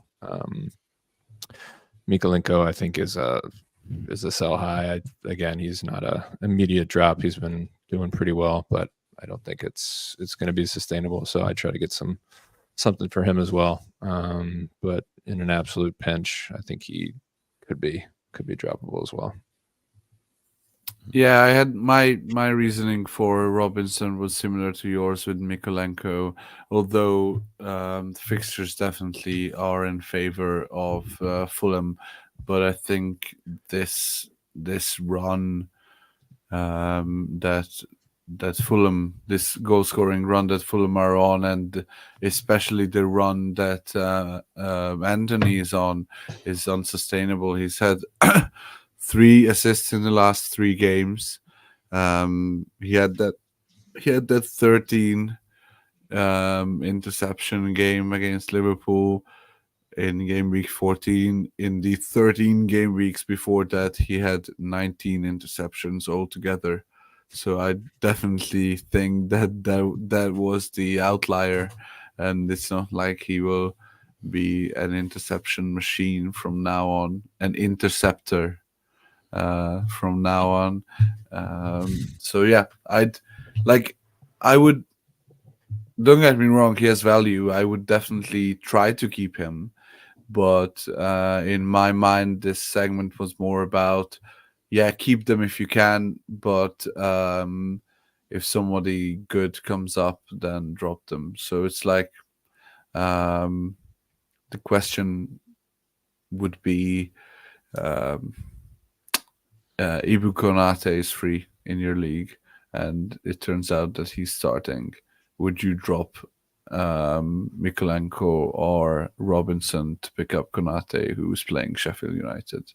Mikolenko, I think, is a sell high. Again, he's not a immediate drop. He's been doing pretty well, but I don't think it's going to be sustainable. So I try to get something for him as well. But in an absolute pinch, I think he could be droppable as well. Yeah, I had my reasoning for Robinson was similar to yours with Mikolenko, although the fixtures definitely are in favor of Fulham. But I think this run that Fulham, this goal scoring run that Fulham are on, and especially the run that Anthony is on, is unsustainable. He's had 3 assists in the last 3 games. He had that 13 interception game against Liverpool in Gameweek 14. In the 13 game weeks before that, he had 19 interceptions altogether. So I definitely think that was the outlier, and it's not like he will be an interception machine from now on, an interceptor from now on. So yeah, I would don't get me wrong, he has value. I would definitely try to keep him. But in my mind, this segment was more about, keep them if you can. But if somebody good comes up, then drop them. So it's like the question would be, Ibu Konate is free in your league, and it turns out that he's starting. Would you drop Mikolenko or Robinson to pick up Konate, who's playing Sheffield United?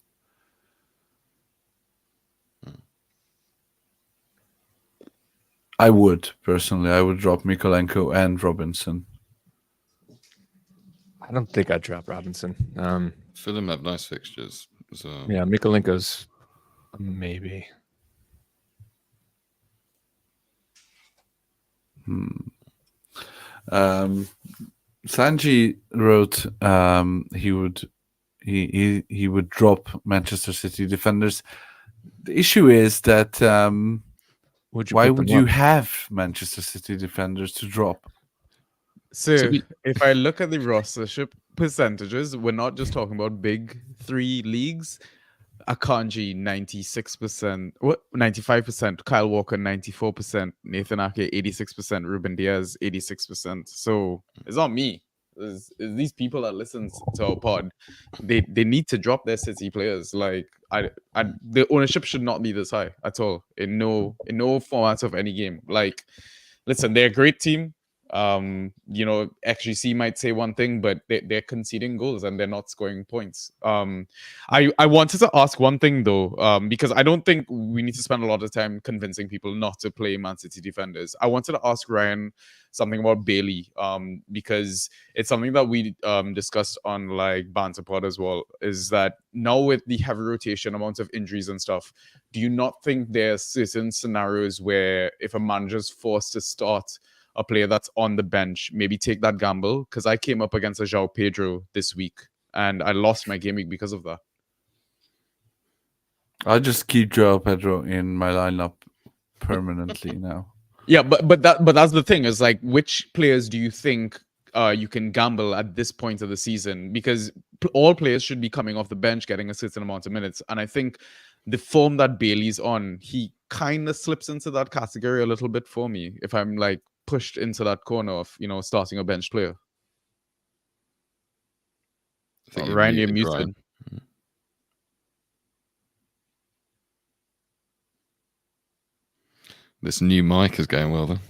I would, personally. I would drop Mikolenko and Robinson. I don't think I'd drop Robinson. Fulham have nice fixtures. So Yeah, Mikolenko's maybe. Sanji wrote he would drop Manchester City defenders. The issue is that why would you have Manchester City defenders to drop? So if I look at the rostership percentages, we're not just talking about big three leagues. Akanji 96%, 95%, Kyle Walker 94%, Nathan Ake 86%, Ruben Diaz 86%. So it's not me. It's these people that listen to our pod. They need to drop their City players. Like the ownership should not be this high at all in no format of any game. Like, listen, they're a great team. XGC might say one thing, but they're conceding goals and they're not scoring points. I wanted to ask one thing though, because I don't think we need to spend a lot of time convincing people not to play Man City defenders. I wanted to ask Ryan something about Bailey, because it's something that we discussed on like Banter Pod as well, is that now with the heavy rotation, amounts of injuries and stuff, do you not think there's certain scenarios where if a manager's forced to start a player that's on the bench, maybe take that gamble? Because I came up against a João Pedro this week and I lost my Gameweek because of that. I'll just keep João Pedro in my lineup permanently now. Yeah, but that's the thing, is like, which players do you think you can gamble at this point of the season? Because all players should be coming off the bench, getting a certain amount of minutes. And I think the form that Bailey's on, he kind of slips into that category a little bit for me, if I'm like pushed into that corner of, starting a bench player. Ryan, you're muted. This new mic is going well, though.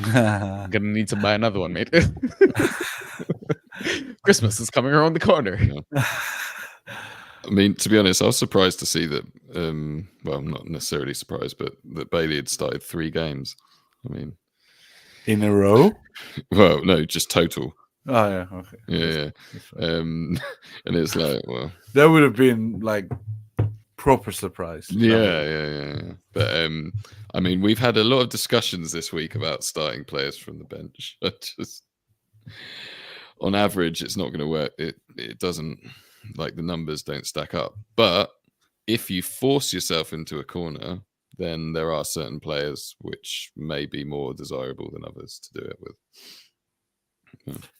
I'm gonna need to buy another one, mate. Christmas is coming around the corner. Yeah. I mean, to be honest, I was surprised to see that. Well, I'm not necessarily surprised, but that Bailey had started 3 games. I mean, in a row? Well, no, just total. Oh yeah, okay. Yeah. And it's like, well, that would have been like proper surprise. Yeah. But I mean, we've had a lot of discussions this week about starting players from the bench. Just on average, it's not going to work. It doesn't, like, the numbers don't stack up. But if you force yourself into a corner, then there are certain players which may be more desirable than others to do it with.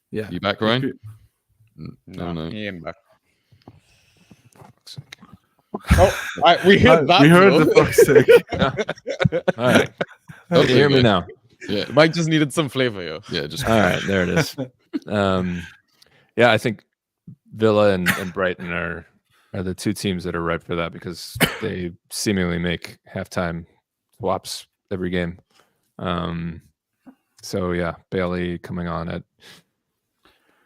Yeah. You back, Ryan? No. He ain't back. We heard that. We heard the fuck's sake. All right. Okay, you hear me now? Yeah. Mike just needed some flavor, yo. Yeah, just all right. There it is. I think Villa and Brighton are the two teams that are ripe for that, because they seemingly make halftime swaps every game. So yeah, Bailey coming on at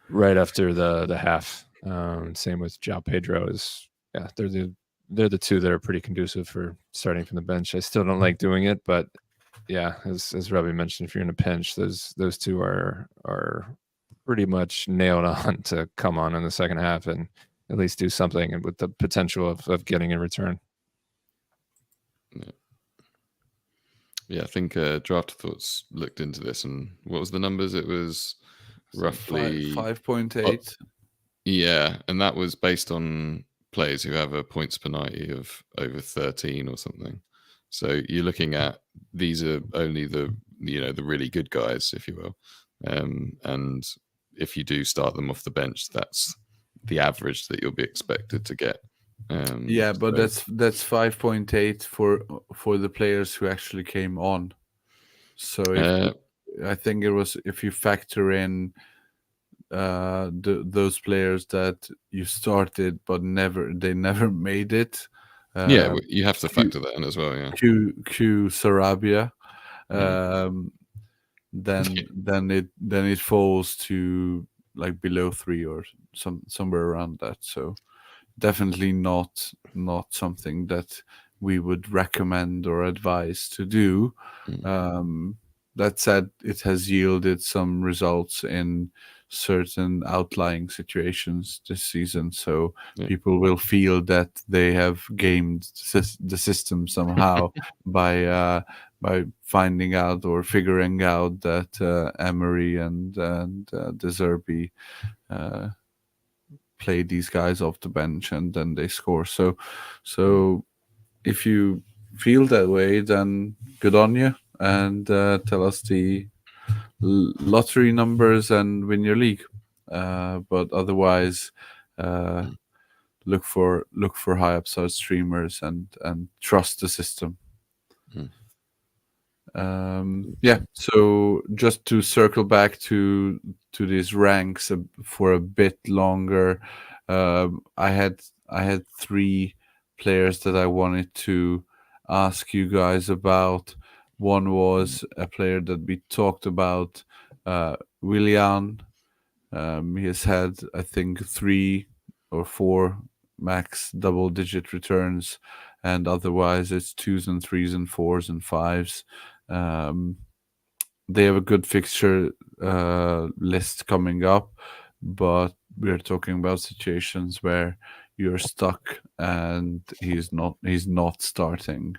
right after the half. Same with João Pedro. They're the two that are pretty conducive for starting from the bench. I still don't like doing it, but yeah, as Robbie mentioned, if you're in a pinch, those two are pretty much nailed on to come on in the second half and at least do something, and with the potential of getting in return. Yeah, I think Draft Thoughts looked into this, and what was the numbers? It was roughly 5.8. Yeah, and that was based on players who have a points per 90 of over 13 or something. So you're looking at, these are only the really good guys, if you will. And if you do start them off the bench, that's the average that you'll be expected to get. Yeah, but that's 5.8 for the players who actually came on. So I think it was, if you factor in those players that you started but they never made it. You have to factor that in as well. Yeah. Q Sarabia. Then it falls to like below 3 or somewhere around that. So definitely not something that we would recommend or advise to do. That said, it has yielded some results in certain outlying situations this season, so people will feel that they have gamed the system somehow by finding out or figuring out that Emery and De Zerbi play these guys off the bench and then they score. So if you feel that way, then good on you, and tell us the lottery numbers and win your league. But otherwise, look for high upside streamers and trust the system. So just to circle back to these ranks for a bit longer, I had 3 players that I wanted to ask you guys about. One was a player that we talked about, Willian. He has had, I think, 3 or 4 max double-digit returns, and otherwise it's 2s and 3s and 4s and 5s. They have a good fixture list coming up, but we're talking about situations where you're stuck and he's not starting.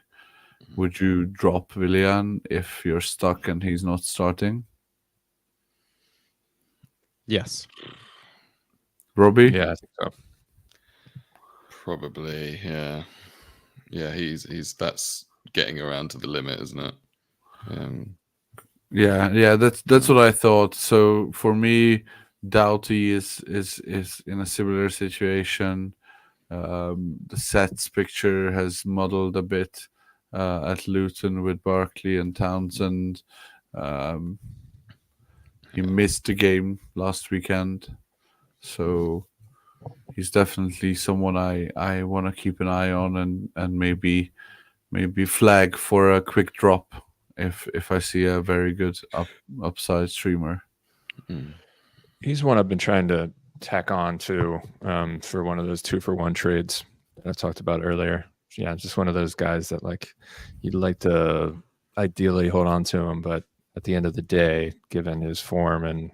Would you drop Willian if you're stuck and he's not starting? Yes. Robbie? Yeah, I think so. Probably, yeah. Yeah, he's that's getting around to the limit, isn't it? Yeah, that's what I thought. So for me, Doughty is in a similar situation. The sets picture has muddled a bit at Luton with Barkley and Townsend. He missed the game last weekend, so he's definitely someone I want to keep an eye on and maybe flag for a quick drop if I see a very good upside streamer. He's one I've been trying to tack on to for one of those 2-for-1 trades that I talked about earlier. Yeah, just one of those guys that like you'd like to ideally hold on to him, but at the end of the day, given his form and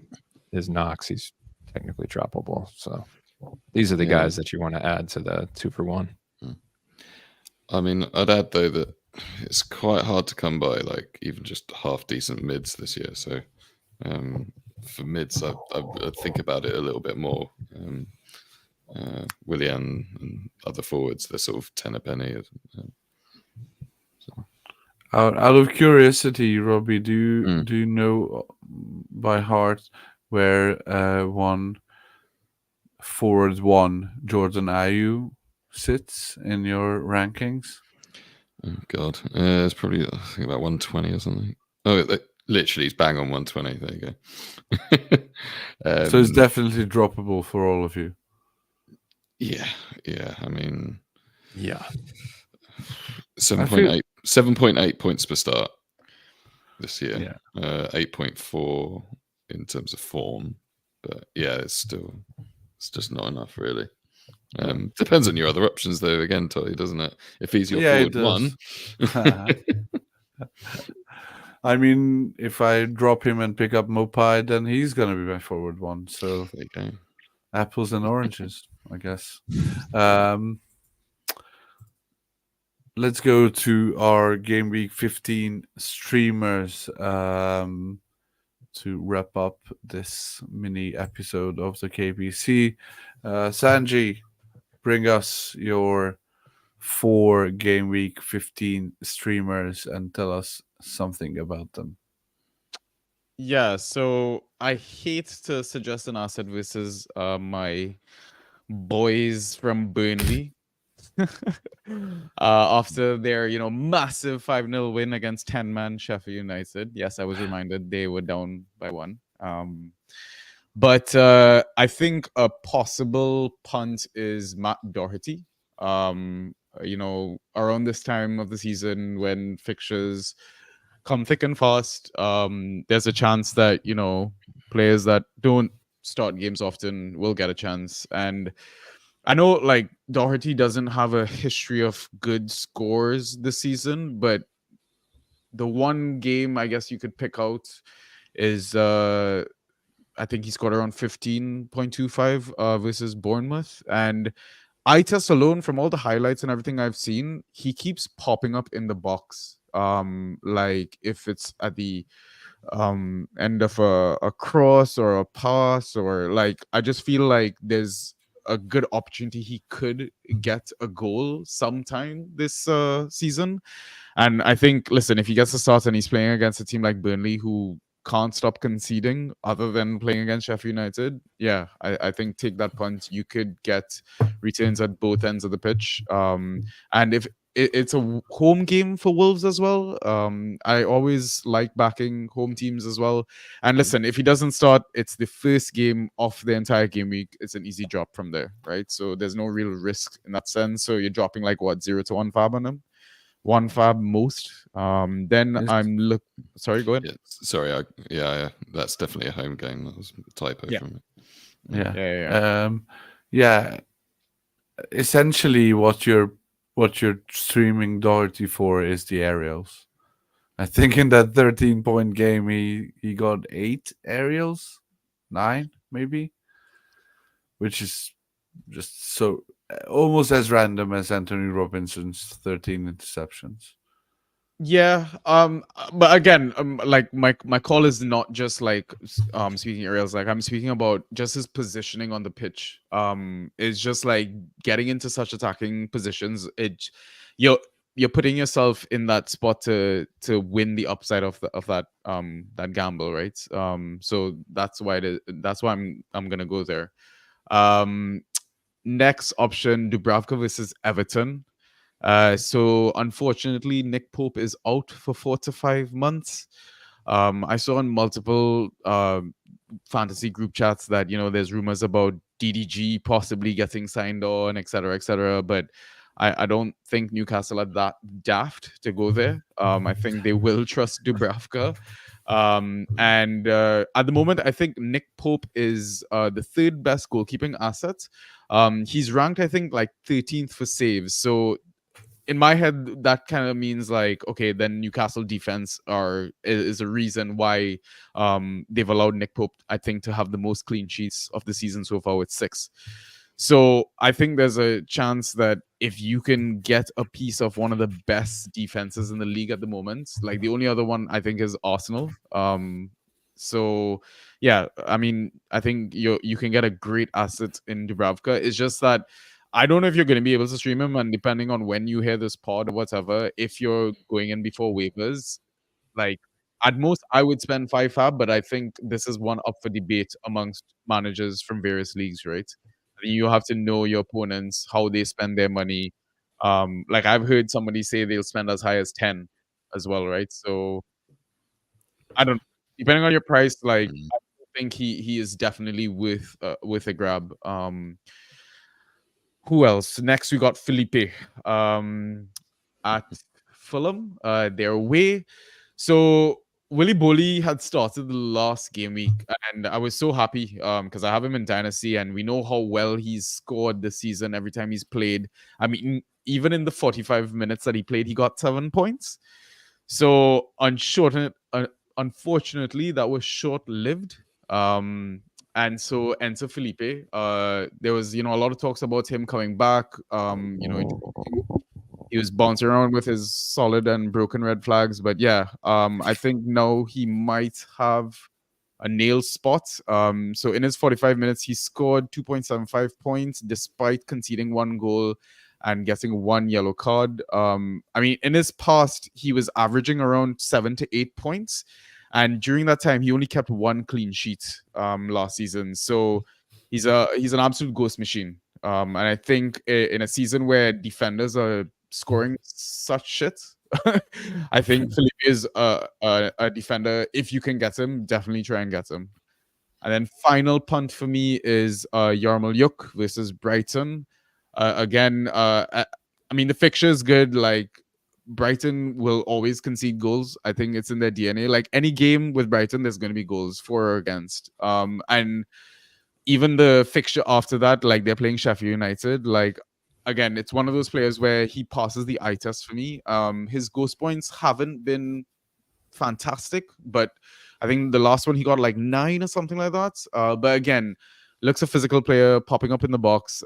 his knocks, he's technically droppable. So these are the guys that you want to add to the 2-for-1. I mean, I'd add though that it's quite hard to come by like even just half decent mids this year. So for mids, I think about it a little bit more. Willian and other forwards, they're sort of 10 a penny. Out of curiosity, Robbie, do you know by heart where forward 1 Jordan Ayew sits in your rankings? Oh God, it's probably I think about 120 or something. Oh, literally, it's bang on 120. There you go. So it's definitely droppable for all of you. Yeah. I mean, yeah, 7.8 points per start this year. Yeah. 8.4 in terms of form, but yeah, it's just not enough really. Depends on your other options though. Again, Totty, doesn't it? If he's your forward 1. I mean, if I drop him and pick up Mopai, then he's going to be my forward 1. So apples and oranges, I guess. Let's go to our Game Week 15 streamers to wrap up this mini episode of the KBC. Sanji, bring us your 4 Game Week 15 streamers and tell us something about them. Yeah, so I hate to suggest an asset versus my boys from Burnley. After their, massive 5-0 win against 10-man Sheffield United. Yes, I was reminded they were down by 1. But I think a possible punt is Matt Doherty. Around this time of the season when fixtures come thick and fast, there's a chance that, players that don't start games often will get a chance. And I know like Doherty doesn't have a history of good scores this season, but the one game I guess you could pick out is I think he scored around 15.25 versus Bournemouth. And eye test alone, from all the highlights and everything I've seen, he keeps popping up in the box. Like if it's at the end of a cross or a pass, or like I just feel like there's a good opportunity he could get a goal sometime this season. And I think, listen, if he gets a start and he's playing against a team like Burnley who can't stop conceding other than playing against Sheffield United, yeah, I think take that punt. You could get returns at both ends of the pitch. And if it's a home game for Wolves as well, I always like backing home teams as well. And listen, if he doesn't start, it's the first game of the entire game week. It's an easy drop from there, right? So there's no real risk in that sense. So you're dropping like what, 0 to 1 fab on him? 1 fab most. Then Yes. Sorry, go ahead. Yeah, sorry. Yeah, that's definitely a home game. That was a typo Yeah. from me. Yeah. Yeah. Essentially, what you're streaming Doherty for is the aerials. I think in that 13-point game, he got 8 aerials, 9 maybe, which is just so almost as random as Anthony Robinson's 13 interceptions. Yeah, but again, like my call is not just like speaking aerials. Like I'm speaking about just his positioning on the pitch. It's just like getting into such attacking positions. You're putting yourself in that spot to win the upside of that gamble, right? So that's why I'm gonna go there. Next option, Dubravka versus Everton. So unfortunately, Nick Pope is out for 4 to 5 months. I saw in multiple fantasy group chats that there's rumors about DDG possibly getting signed on, etc., etc. But I don't think Newcastle are that daft to go there. I think they will trust Dubravka. And at the moment, I think Nick Pope is the third best goalkeeping asset. He's ranked, I think, like 13th for saves. So in my head, that kind of means like, okay, then Newcastle defense is a reason why they've allowed Nick Pope, I think, to have the most clean sheets of the season so far with 6. So I think there's a chance that if you can get a piece of one of the best defenses in the league at the moment, like the only other one I think is Arsenal. So yeah, I mean, I think you can get a great asset in Dubravka. It's just that I don't know if you're going to be able to stream him, and depending on when you hear this pod or whatever, if you're going in before waivers, like at most I would spend 5 fab, but I think this is one up for debate amongst managers from various leagues, right? I mean, you have to know your opponents, how they spend their money. Like I've heard somebody say they'll spend as high as 10 as well, right? So I don't, depending on your price, like I think he is definitely with a grab. Who else? Next, we got Felipe at Fulham. They're away. So Willy Bolly had started the last game week, and I was so happy because I have him in Dynasty, and we know how well he's scored this season every time he's played. I mean, even in the 45 minutes that he played, he got 7 points. So unfortunately, that was short-lived. And so Enzo Felipe, there was, a lot of talks about him coming back. He was bouncing around with his solid and broken red flags. But yeah, I think now he might have a nail spot. So in his 45 minutes, he scored 2.75 points despite conceding 1 goal and getting 1 yellow card. I mean, in his past, he was averaging around 7 to 8 points. And during that time, he only kept 1 clean sheet last season. So he's an absolute ghost machine. And I think in a season where defenders are scoring such shit, I think Felipe is a defender. If you can get him, definitely try and get him. And then final punt for me is Yarmul Yuk versus Brighton. Again, I mean, the fixture is good. Like, Brighton will always concede goals. I think it's in their DNA. Like, any game with Brighton, there's going to be goals for or against. And even the fixture after that, like, they're playing Sheffield United. Like, again, it's one of those players where he passes the eye test for me. His ghost points haven't been fantastic, but I think the last one he got like 9 or something like that. But again, looks a physical player popping up in the box.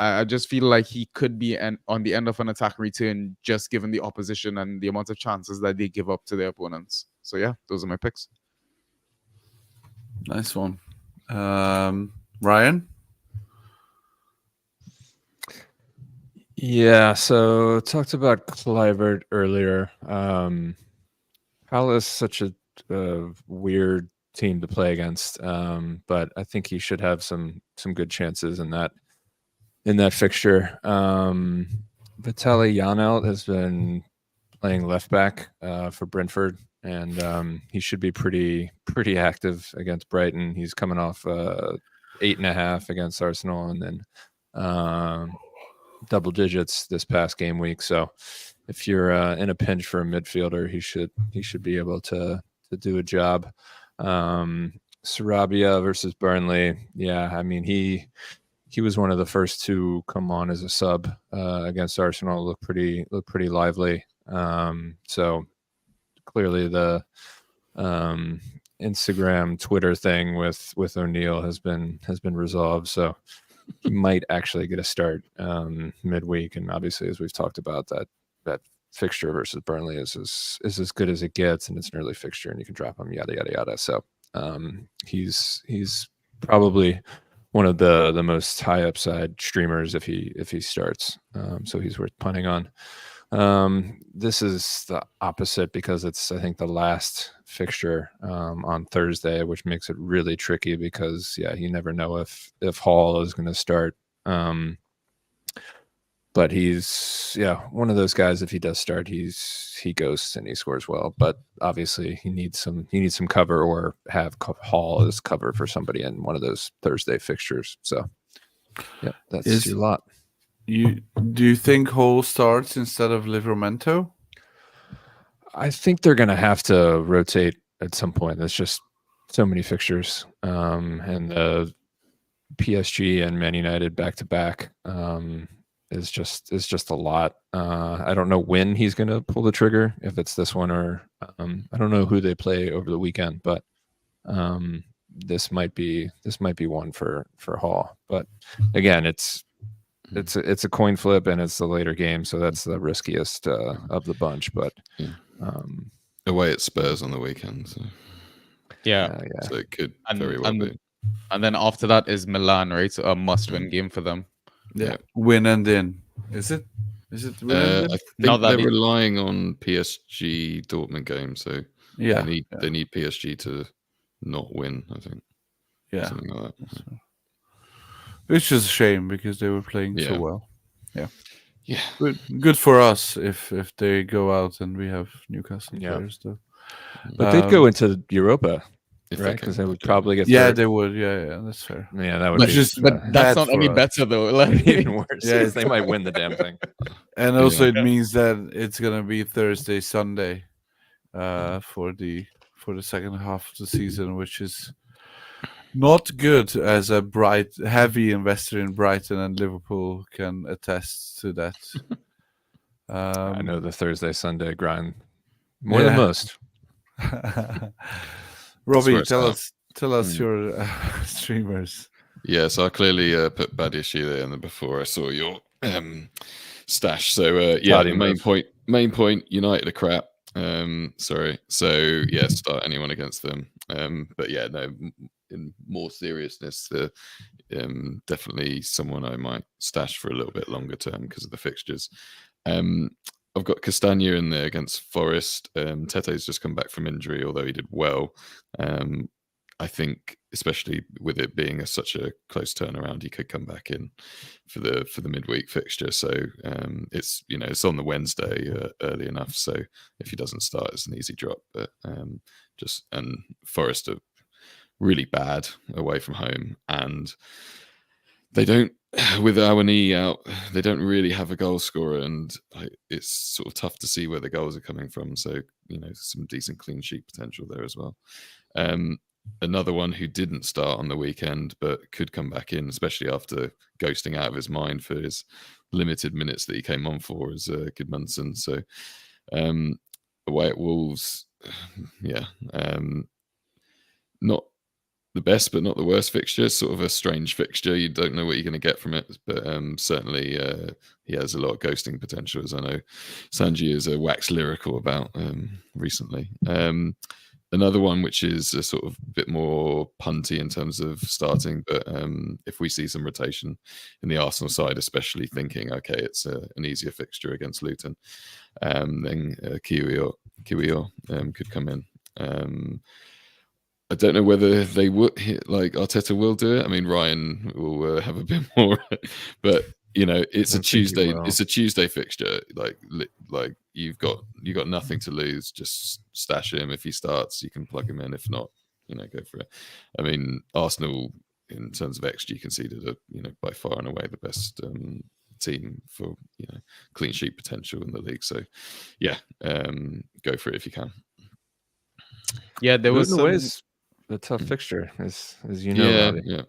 I just feel like he could be on the end of an attack return, just given the opposition and the amount of chances that they give up to their opponents. So yeah, those are my picks. Nice one. Ryan? Yeah, so talked about Kluivert earlier. Hull is such a weird team to play against, but I think he should have some good chances in that fixture. Vitaly Janelt has been playing left back for Brentford, and he should be pretty active against Brighton. He's coming off 8.5 against Arsenal, and then double digits this past game week. So if you're in a pinch for a midfielder, he should be able to do a job. Sarabia versus Burnley. Yeah, I mean he was one of the first to come on as a sub against Arsenal. Looked pretty lively. So clearly the Instagram, Twitter thing with O'Neill has been resolved. So he might actually get a start midweek. And obviously, as we've talked about, that fixture versus Burnley is as good as it gets, and it's an early fixture, and you can drop him, yada yada yada. So he's probably one of the most high upside streamers if he starts. So he's worth punting on. This is the opposite because it's, I think, the last fixture on Thursday, which makes it really tricky because you never know if Hall is going to start. But he's one of those guys. If he does start, he ghosts and he scores well. But obviously, he needs some cover, or have Hall as cover for somebody in one of those Thursday fixtures. So that's your lot. Do you think Hall starts instead of Livramento? I think they're going to have to rotate at some point. There's just so many fixtures, and the PSG and Man United back to back is just a lot. I don't know when he's going to pull the trigger, if it's this one or I don't know who they play over the weekend, but this might be one for Hall. But again, it's a coin flip and it's the later game, so that's the riskiest of the bunch. But away at Spurs on the weekend, so so it could very well be. And then after that is Milan, right? So a must-win game for them. Yeah, win and in. Is it win and in? I think they're relying on PSG Dortmund game, so they need PSG to not win. I think, something like that. So. Which is a shame because they were playing so well. Yeah. Good for us if they go out and we have Newcastle players though. But they'd go into Europa, right? Because they would probably get. Yeah, they would. Yeah, that's fair. Yeah, that would be. But that's not any better though. Like, even worse. Yeah, they might win the damn thing. And also, it means that it's gonna be Thursday, Sunday, for the second half of the season, which is not good, as a heavy investor in Brighton and Liverpool can attest to that. I know the Thursday, Sunday grind more than most. Robbie, tell us your streamers. Yeah, so I clearly put Badiashile there and then before I saw your stash. So the main point, United are crap. Sorry. So start anyone against them. But in more seriousness, definitely someone I might stash for a little bit longer term because of the fixtures. I've got Castagna in there against Forest. Tete's just come back from injury, although he did well. I think, especially with it being such a close turnaround, he could come back in for the midweek fixture. So it's it's on the Wednesday early enough. So if he doesn't start, it's an easy drop. But and Forest are really bad away from home, and they don't, with Awani out, they don't really have a goal scorer, and it's sort of tough to see where the goals are coming from. So some decent clean sheet potential there as well. Another one who didn't start on the weekend but could come back in, especially after ghosting out of his mind for his limited minutes that he came on for, is Gudmundsson. So away at Wolves, not the best but not the worst fixture. Sort of a strange fixture. You don't know what you're going to get from it, but certainly he has a lot of ghosting potential, as I know Sanji is waxed lyrical about recently. Another one which is a sort of bit more punty in terms of starting, but if we see some rotation in the Arsenal side, especially thinking, okay, it's an easier fixture against Luton, then Kiwior could come in. I don't know whether they would, like Arteta will do it. I mean, Ryan will have a bit more, but it's a Tuesday. It's a Tuesday fixture. Like you've got nothing to lose. Just stash him. If he starts, you can plug him in. If not, go for it. I mean, Arsenal in terms of XG conceded are by far and away the best team for clean sheet potential in the league. So yeah, go for it if you can. Yeah, there was a tough fixture, as you know. Robbie. Yeah.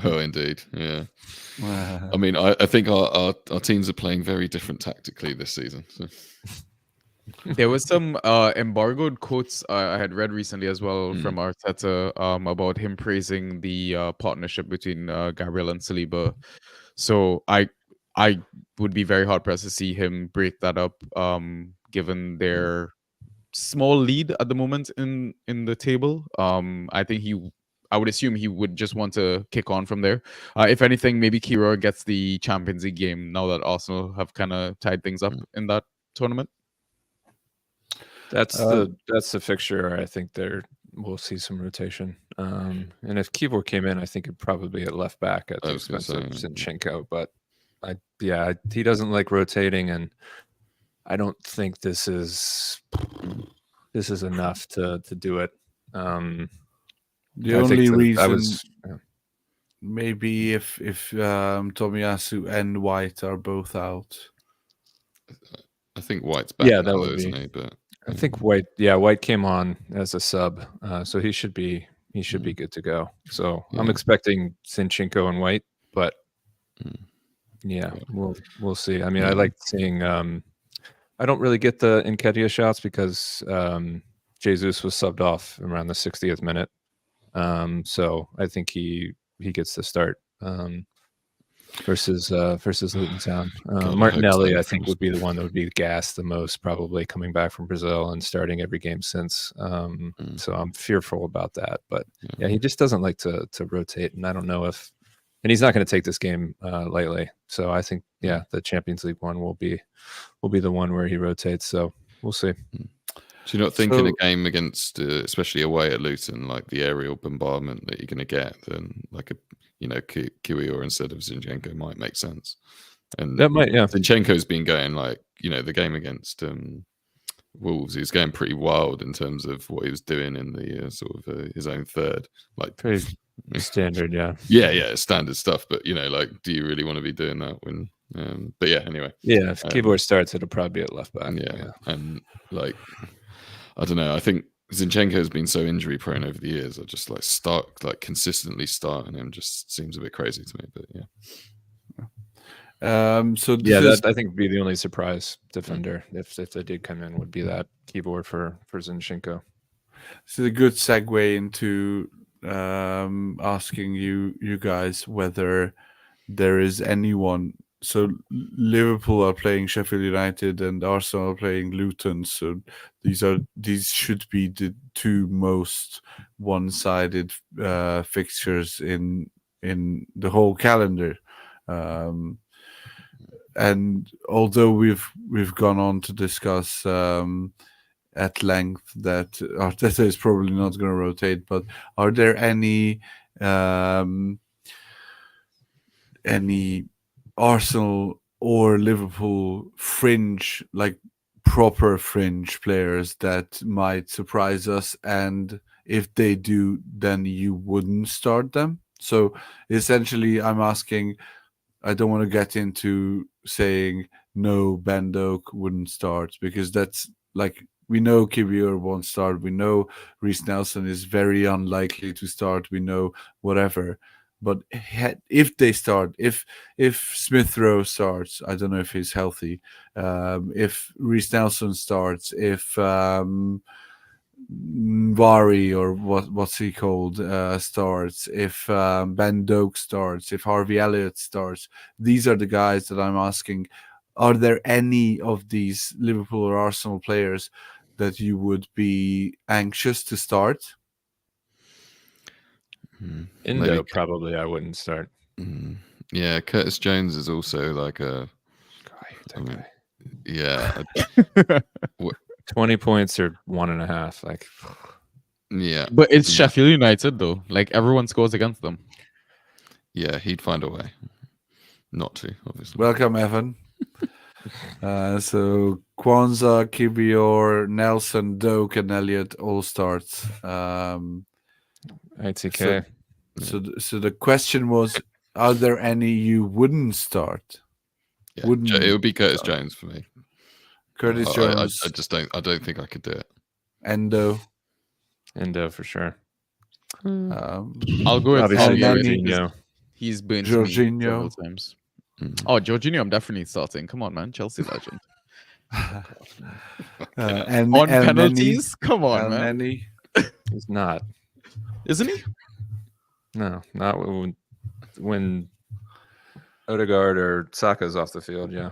Well, indeed, yeah. I mean, I think our teams are playing very different tactically this season. So. There was some embargoed quotes I had read recently as well from Arteta about him praising the partnership between Gabriel and Saliba. So I would be very hard pressed to see him break that up, given their small lead at the moment in the table. I would assume he would just want to kick on from there. If anything, maybe Kiro gets the Champions League game now that Arsenal have kind of tied things up in that tournament. That's the fixture. I think we'll see some rotation. And if Kivor came in, I think it'd probably at left back at the expense of Zinchenko. But he doesn't like rotating, and I don't think this is enough to do it. The only reason maybe if Tomiyasu and White are both out. I think White's back. Yeah, that would be. Isn't he? But I think White. Yeah, White came on as a sub, so he should be good to go. So I'm expecting Zinchenko and White, but we'll see. I mean, I like seeing. I don't really get the Nketiah shots because Jesus was subbed off around the 60th minute. So I think he gets the start versus Luton Town. Martinelli, I think, would be the one that would be gassed the most, probably coming back from Brazil and starting every game since. So I'm fearful about that. But yeah, he just doesn't like to rotate, and I don't know if, and he's not going to take this game lightly. So I think the Champions League one will be the one where he rotates. So we'll see. Do you not think in a game against, especially away at Luton, like the aerial bombardment that you're going to get, then like a Kiwior instead of Zinchenko might make sense? And that might, yeah. Zinchenko's been going the game against Wolves. He was going pretty wild in terms of what he was doing in the sort of his own third, like pretty standard, yeah. Yeah, standard stuff. But do you really want to be doing that when? But yeah, anyway. Yeah, if Keyboard starts, it'll probably be at left back. Yeah, and I don't know. I think Zinchenko has been so injury prone over the years. I just consistently starting him just seems a bit crazy to me. But yeah. I think would be the only surprise defender if they did come in would be that keyboard for Zinchenko. This is a good segue into asking you guys whether there is anyone. So Liverpool are playing Sheffield United and Arsenal are playing Luton. So these should be the two most one-sided fixtures in the whole calendar. and although we've gone on to discuss at length that Arteta is probably not going to rotate, but are there any Arsenal or Liverpool fringe, like proper fringe players that might surprise us? And if they do, then you wouldn't start them? So essentially, I'm asking, I don't want to get into saying no, Ben Doak wouldn't start, because that's like, we know Kiwior won't start. We know Reece Nelson is very unlikely to start. We know whatever. But if they start, if Smith Rowe starts, I don't know if he's healthy. If Reece Nelson starts, if Wari or what's he called starts, if Ben Doak starts, if Harvey Elliott starts, these are the guys that I'm asking. Are there any of these Liverpool or Arsenal players that you would be anxious to start? Indo, probably I wouldn't start. Yeah, Curtis Jones is also like a... guy. Yeah. 20 points or 1.5. Like, yeah. But it's Sheffield United, though. Like, everyone scores against them. Yeah, he'd find a way not to, obviously. Welcome, Evan. So Kwanzaa, Kiwior, Nelson, Doak, and Elliott all starts. ITK. So the question was, are there any you wouldn't start? Yeah, it would be Curtis Jones for me. Curtis Jones. I just don't. I don't think I could do it. Endo for sure. I'll go with Obviously, Jorginho. He's been Jorginho several times. Oh, Jorginho, I'm definitely starting. Come on, man, Chelsea legend. and on El penalties, Neni. come on, El man. Neni. He's not. Isn't he? No, not when Odegaard or Saka's off the field. Yeah.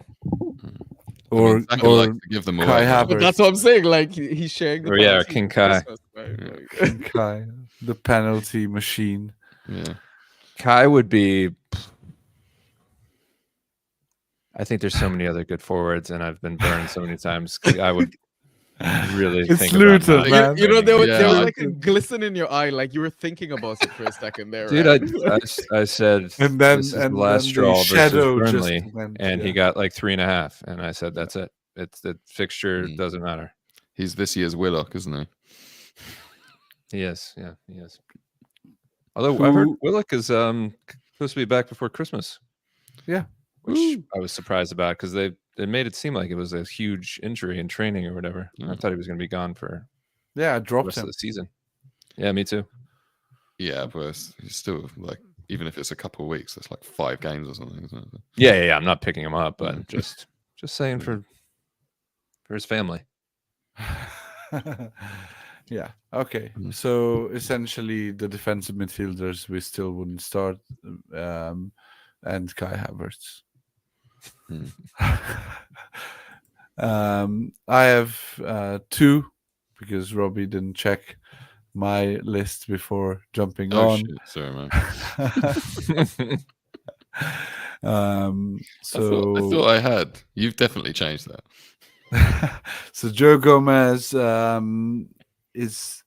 Or like to give them away. Kai Havertz. But that's what I'm saying. Like he's sharing the. Or yeah, penalty King with Kai. Christmas, right? King Kai, the penalty machine. Yeah. Kai would be. I think there's so many other good forwards, and I've been burned so many times. I would really It's think Luton, about man. You know, there was Yeah. like a glisten in your eye, like you were thinking about it for a second there. Dude, right? I said, And then this is and the last then straw the versus shadow Burnley, just went, and he got like 3.5, and I said, that's it. It's the fixture doesn't matter. He's this year's Willock, isn't he? He is, yeah, he is. Although I heard Willock is supposed to be back before Christmas. Yeah. Which I was surprised about, because they made it seem like it was a huge injury in training or whatever. I thought he was going to be gone for I the dropped rest him. of the season. Yeah, me too. Yeah, but he's still like, even if it's a couple of weeks, that's like 5 games or something, isn't it? Yeah. I'm not picking him up, but just saying for his family. Yeah. Okay. So essentially, the defensive midfielders we still wouldn't start, and Kai Havertz. I have 2 because Robbie didn't check my list before jumping on. Shit. Sorry, man. So I thought I had. You've definitely changed that. So Joe Gomez is,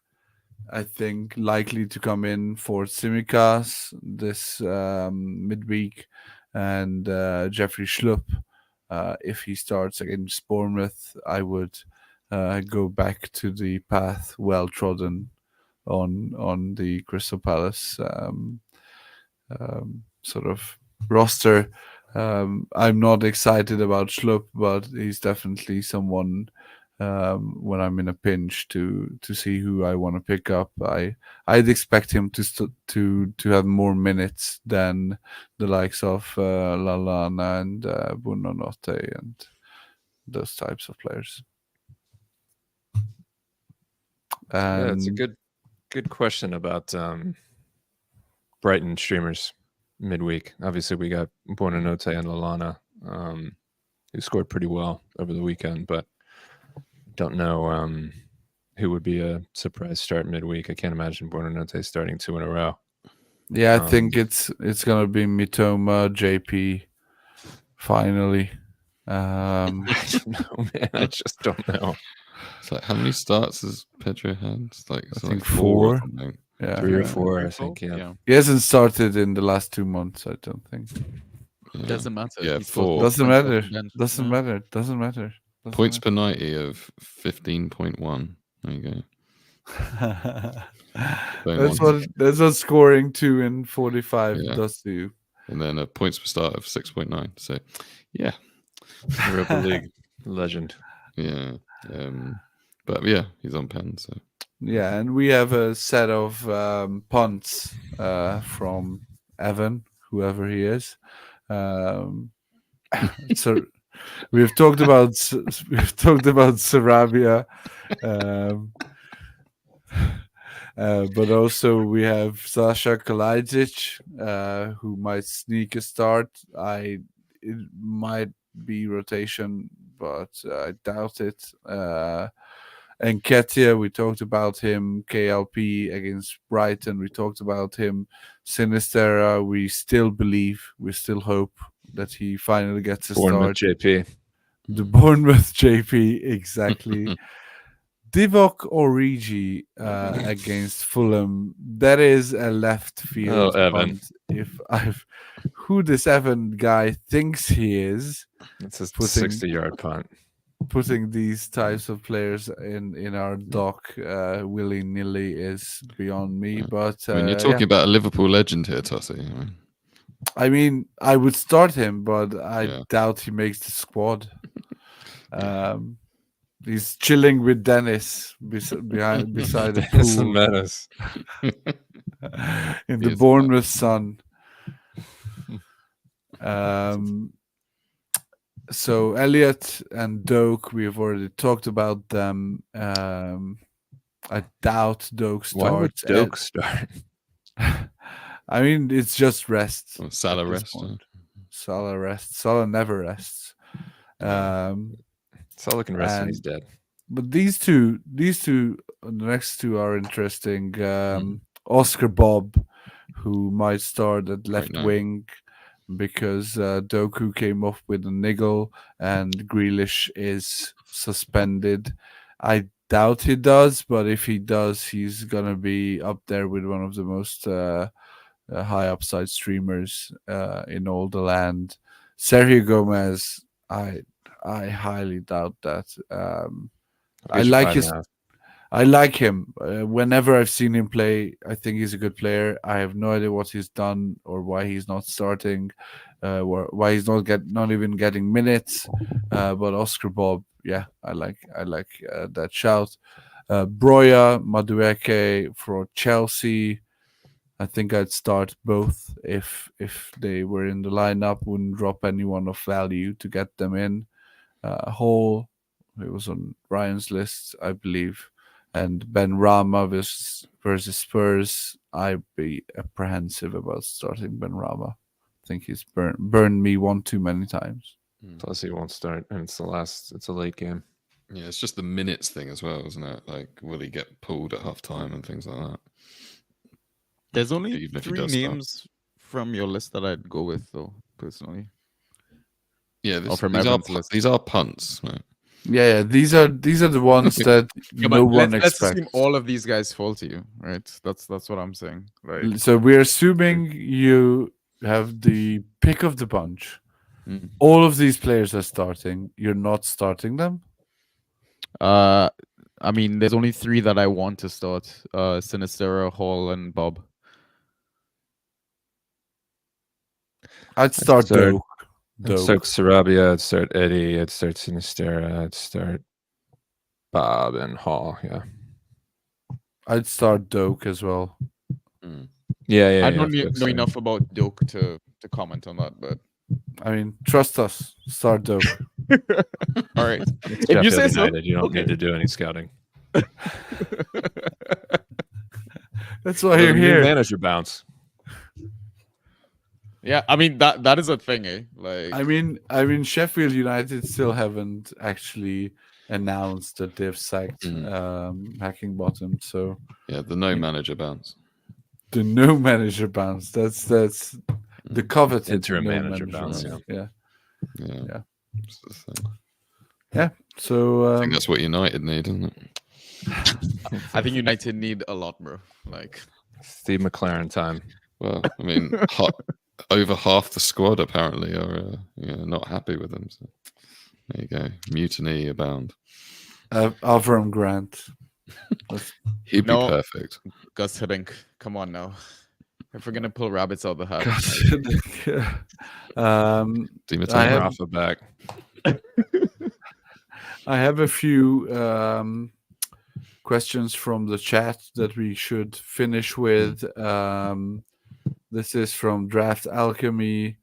I think, likely to come in for Tsimikas this midweek, and Jeffrey Schlupp, if he starts against Bournemouth, I would go back to the path well trodden on the Crystal Palace sort of roster. I'm not excited about Schlupp, but he's definitely someone when I'm in a pinch to see who I want to pick up. I'd expect him to have more minutes than the likes of Lallana and Buonanotte and those types of players. Yeah, it's a good question about Brighton streamers midweek. Obviously, we got Buonanotte and Lallana, who scored pretty well over the weekend, but don't know who would be a surprise start midweek. I can't imagine Buonanotte starting 2 in a row. Yeah, I think it's gonna be Mitoma, JP, finally. I don't know, man. I just don't know. It's like, how many starts has Pedro had? It's like, I think like 4 or 4. something. Yeah, 3 or 4, I think. Yeah. He hasn't started in the last 2 months. I don't think. Yeah. Doesn't matter. Yeah, He's still 4. Doesn't points off matter. the bench. Doesn't Yeah. matter. Doesn't matter. Doesn't Points matter. per 90 of 15.1. There you go. That's what scoring 2 in 45 does to you. And then a points per start of 6.9. So, yeah. Europa League legend. Yeah. But yeah, he's on pen. So Yeah, and we have a set of punts from Evan, whoever he is. So we've talked about Sarabia, but also we have Sasha Kalajic, who might sneak a start. It might be rotation, but I doubt it. And Ketia, we talked about him. KLP against Brighton, we talked about him. Sinistera, we still believe, we still hope that he finally gets a Bournemouth start. JP. The Bournemouth JP, exactly. Divock Origi against Fulham. That is a left field Evan. punt. Who this Evan guy thinks he is. It's a 60-yard punt. Putting these types of players in our dock willy-nilly is beyond me. But I mean, you're talking about a Liverpool legend here, Tossie. I mean, I would start him, but I doubt he makes the squad. He's chilling with Dennis beside the It's a pool menace. in the Bournemouth sun. So Elliot and Doak, we've already talked about them. I doubt Doak starts. Why would Doak start? I mean, it's just rest. Or Salah rest. Salah rests. Salah never rests. Salah can rest when he's dead. But these two, the next two are interesting. Oscar Bob, who might start at left wing because Doku came off with a niggle and Grealish is suspended. I doubt he does, but if he does, he's gonna be up there with one of the most high upside streamers in all the land. Sergio Gomez, I highly doubt that. I like him. Whenever I've seen him play, I think he's a good player. I have no idea what he's done or why he's not starting, or why he's not even getting minutes. But Oscar Bob, yeah, I like that shout. Broya, Madueke for Chelsea. I think I'd start both if they were in the lineup. Wouldn't drop anyone of value to get them in. Hall, it was on Ryan's list, I believe. And Ben Rama versus Spurs, I'd be apprehensive about starting Ben Rama. I think he's burned me one too many times. Plus, he won't start, and it's a late game. Yeah, it's just the minutes thing as well, isn't it? Like, will he get pulled at half time and things like that? There's only 3 names from your list that I'd go with, though, personally. Yeah, these are punts, right? Yeah, these are the ones that no one expects. Let's assume all of these guys fall to you, right? That's what I'm saying. Right. So we're assuming you have the pick of the bunch. All of these players are starting. You're not starting them? I mean, there's only 3 that I want to start. Sinistera, Hall, and Bob. I'd start Doak. I'd start Sarabia, I'd start Eddie, I'd start Sinistera, I'd start Bob and Hall, yeah. I'd start Doak as well. Yeah. I don't know enough about Doak to comment on that, but I mean, trust us. Start Doak. All right. If you say so, you don't need to do any scouting. That's why you're here. Manager bounce. Yeah, I mean that is a thing, eh? Like, I mean, Sheffield United still haven't actually announced that they've sacked Hacking Bottom. So yeah, the no manager bounce. The no manager bounce. That's the coveted interim manager bounce. Yeah. Yeah. So I think that's what United need, isn't it? I think United need a lot, bro. Like Steve McLaren time. Well, I mean, over half the squad apparently are not happy with them. So there you go, mutiny abound. Avram Grant. He'd be No. perfect. Gus Hiddink, come on now. If we're gonna pull rabbits out of the hat, I have, Rafa back. I have a few questions from the chat that we should finish with. This is from Draft Alchemy.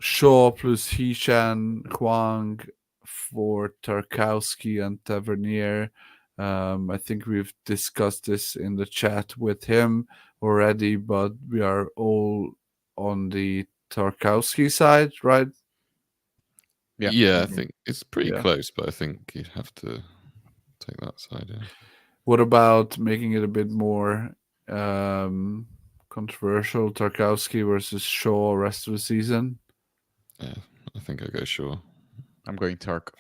Shaw plus Hishan Huang for Tarkowski and Tavernier. I think we've discussed this in the chat with him already, but we are all on the Tarkowski side, right? Yeah, I think it's pretty Yeah. close, but I think you'd have to take that side. Yeah. What about making it a bit more controversial? Tarkowski versus Shaw rest of the season? Yeah, I think I go Shaw. I'm going Tark.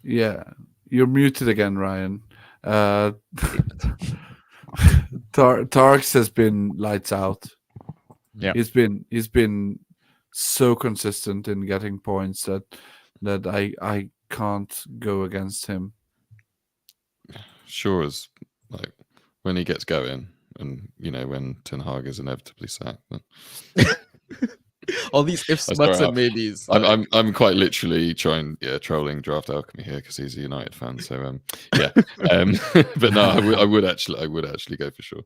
Yeah, you're muted again, Ryan. Tarks has been lights out. Yeah, he's been so consistent in getting points that I can't go against him. Shaw is like when he gets going, and when Ten Hag is inevitably sacked. Then... all these ifs, That's buts, all and right. maybes. I'm quite literally trolling Draft Alchemy here because he's a United fan. So yeah, but no, I would actually go for Shaw.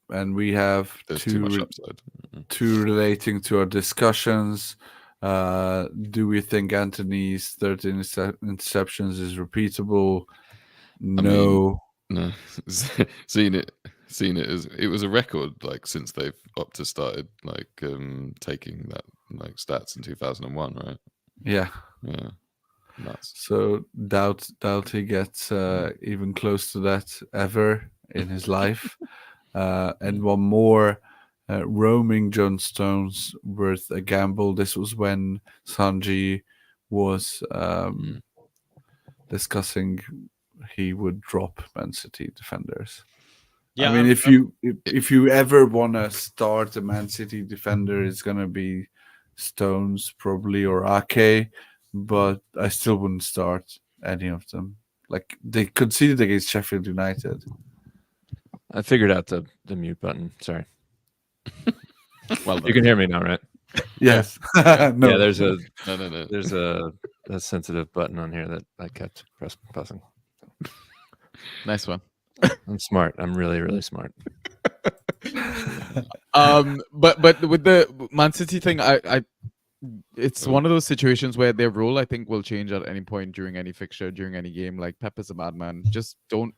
And we have There's too much upside. two relating to our discussions. Do we think Anthony's 13 interceptions is repeatable? No. No, seen it as it was a record like since they've Opta started like taking that like stats in 2001, right? Yeah. Nuts. So doubt he gets even close to that ever in his life. And one more, roaming John Stones worth a gamble. This was when Sanji was discussing he would drop Man City defenders. Yeah, I mean, if you ever want to start a Man City defender, it's gonna be Stones probably or Ake, but I still wouldn't start any of them. Like they conceded against Sheffield United. I figured out the mute button. Sorry. Well, You can hear me now, right? Yes. No. Yeah, there's No. there's a sensitive button on here that I kept pressing. nice one. I'm smart. I'm really, really smart. But with the Man City thing, it's one of those situations where their role, I think, will change at any point during any fixture, during any game. Like Pep is a madman. Just don't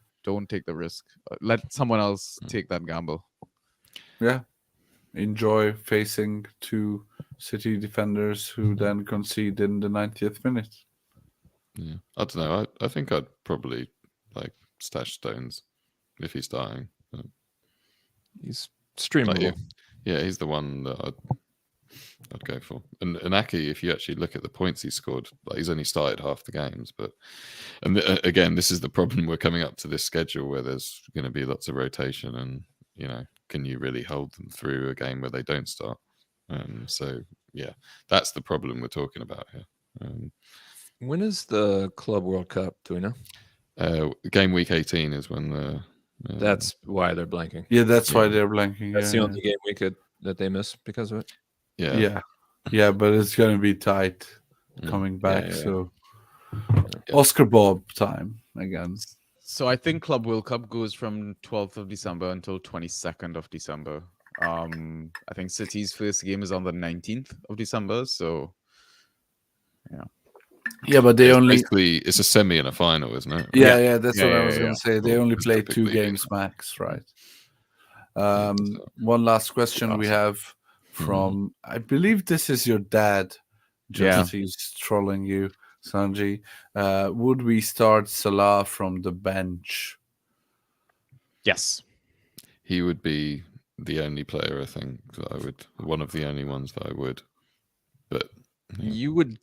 take the risk. Let someone else take that gamble. Yeah. Enjoy facing two City defenders who then concede in the 90th minute. Yeah, I don't know. I think I'd probably like stash Stones if he's starting. He's streamable. Yeah, he's the one that I'd go for. And Aki, if you actually look at the points he scored, like he's only started half the games. Again, this is the problem. We're coming up to this schedule where there's going to be lots of rotation, and can you really hold them through a game where they don't start? So yeah, that's the problem we're talking about here. When is the Club World Cup? Do we know? Game week 18 is when the. That's why they're blanking. Yeah, that's why they're blanking. That's the only game week that they miss because of it. Yeah, but it's going to be tight coming back. Yeah. So Oscar Bob time again. So I think Club World Cup goes from 12th of December until 22nd of December. I think City's first game is on the 19th of December. So yeah, but they it's a semi and a final, isn't it? Yeah, that's what I was going to say. They only play 2 games max, right? One last question we have from, I believe this is your dad. Just he's trolling you, Sanji. Would we start Salah from the bench? yes, he would be the only player I think that I would, one of the only ones that I would. But you would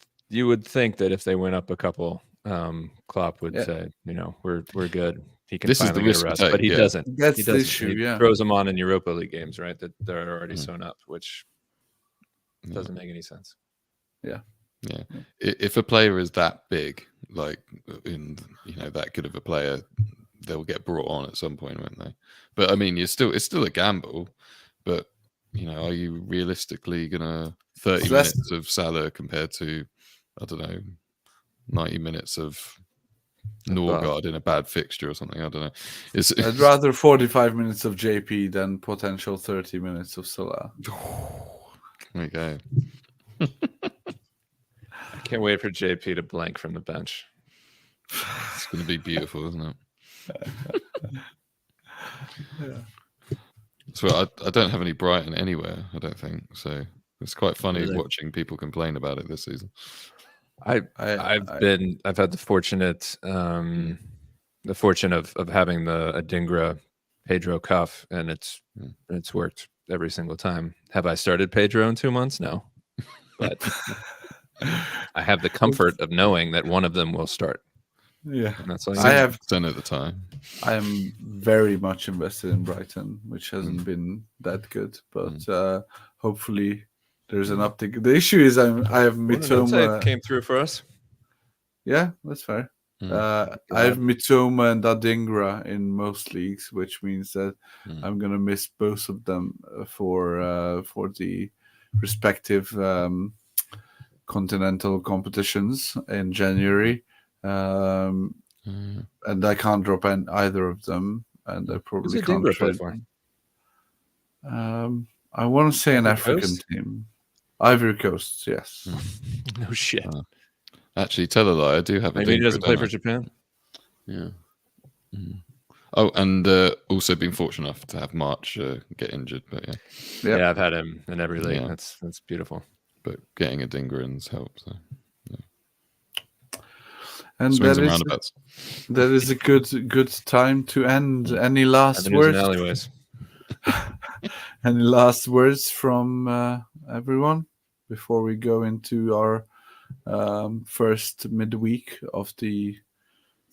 think that if they went up a couple, Klopp would say, we're good. He can this is the finally get risk a you rest, take, but he doesn't. That's He the doesn't. issue, He yeah. throws them on in Europa League games, right? That they're already sewn up, which doesn't make any sense. Yeah. If a player is that big, like that good of a player, they'll get brought on at some point, won't they? But I mean, it's still a gamble. But are you realistically gonna 30 minutes of Salah compared to, I don't know, 90 minutes of Norgard in a bad fixture or something? I don't know. I'd rather 45 minutes of JP than potential 30 minutes of Salah. There you go. I can't wait for JP to blank from the bench. It's going to be beautiful, isn't it? So I don't have any Brighton anywhere, I don't think. So it's quite funny watching people complain about it this season. I've had the fortune of having the Adingra Pedro cuff, and it's worked every single time. Have I started Pedro in 2 months? No, but I have the comfort of knowing that one of them will start. Yeah, and that's all I have 10 at the time. I am very much invested in Brighton, which hasn't been that good, but hopefully there's an uptick. The issue is I have Mitoma. Came through for us. Yeah, that's fair. I have Mitoma and Adingra in most leagues, which means that I'm gonna miss both of them for the respective continental competitions in January. And I can't drop either of them, and I probably can't trade. I want to say an African team, Ivory Coast. Yes. No shit. Actually, tell a lie. I do have. Maybe he doesn't play for Japan. Yeah. Oh, and also been fortunate enough to have March get injured, but yeah, I've had him in every league. Yeah. That's beautiful. But getting a Dingerins helps. So. And that is a good time to end. Any last words? Alleyways. Any last words from everyone before we go into our first midweek of the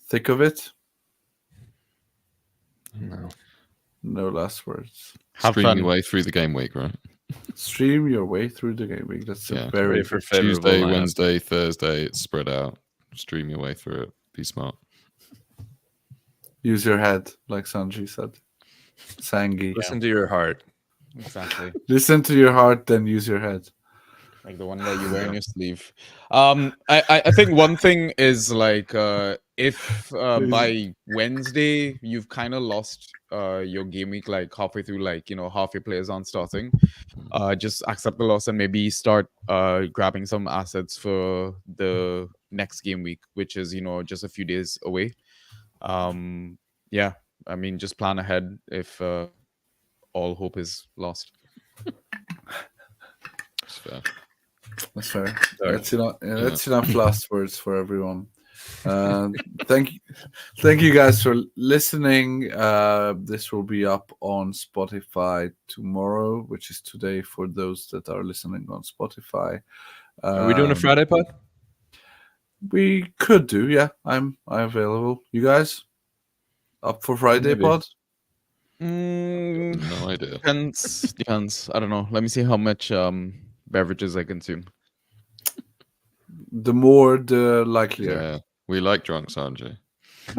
thick of it? No last words. Stream your way through the game week, right? Stream your way through the game week. That's a very for Tuesday, Wednesday, Thursday. It's spread out. Stream your way through it. Be smart. Use your head, like Sanji said. Sangi. Listen to your heart. Exactly. Listen to your heart, then use your head. Like the one that you wear on your sleeve. I think one thing is like if by Wednesday you've kind of lost your game week, like halfway through, like half your players aren't starting, just accept the loss and maybe start grabbing some assets for the next game week, which is just a few days away. Yeah, I mean, just plan ahead if all hope is lost. That's fair. That's fair. That's enough last words for everyone. Thank you guys for listening. This will be up on Spotify tomorrow, which is today for those that are listening on Spotify. Are we doing a Friday pod? We could do, yeah. I'm available. You guys up for Friday pod? No idea. Depends. I don't know. Let me see how much beverages I consume. The more, the likelier. Yeah, we like drunk Sanjay.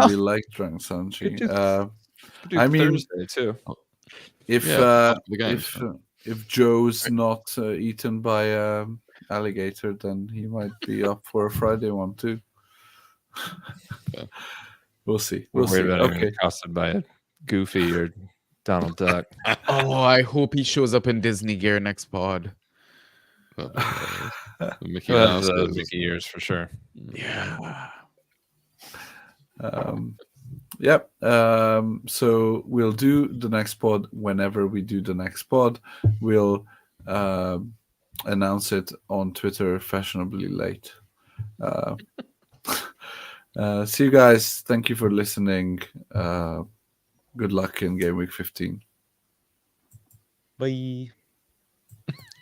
We like drunk Sanjay. I mean, Thursday too. If Joe's not eaten by alligator, then he might be up for a Friday one too. Yeah. We'll see. We'll see. Okay, accosted by a Goofy or Donald Duck. Oh, I hope he shows up in Disney gear next pod. Mickey ears for sure. Yeah. Yep. So we'll do the next pod whenever we do the next pod. We'll announce it on Twitter fashionably late. See you guys. Thank you for listening. Good luck in Game Week 15. Bye.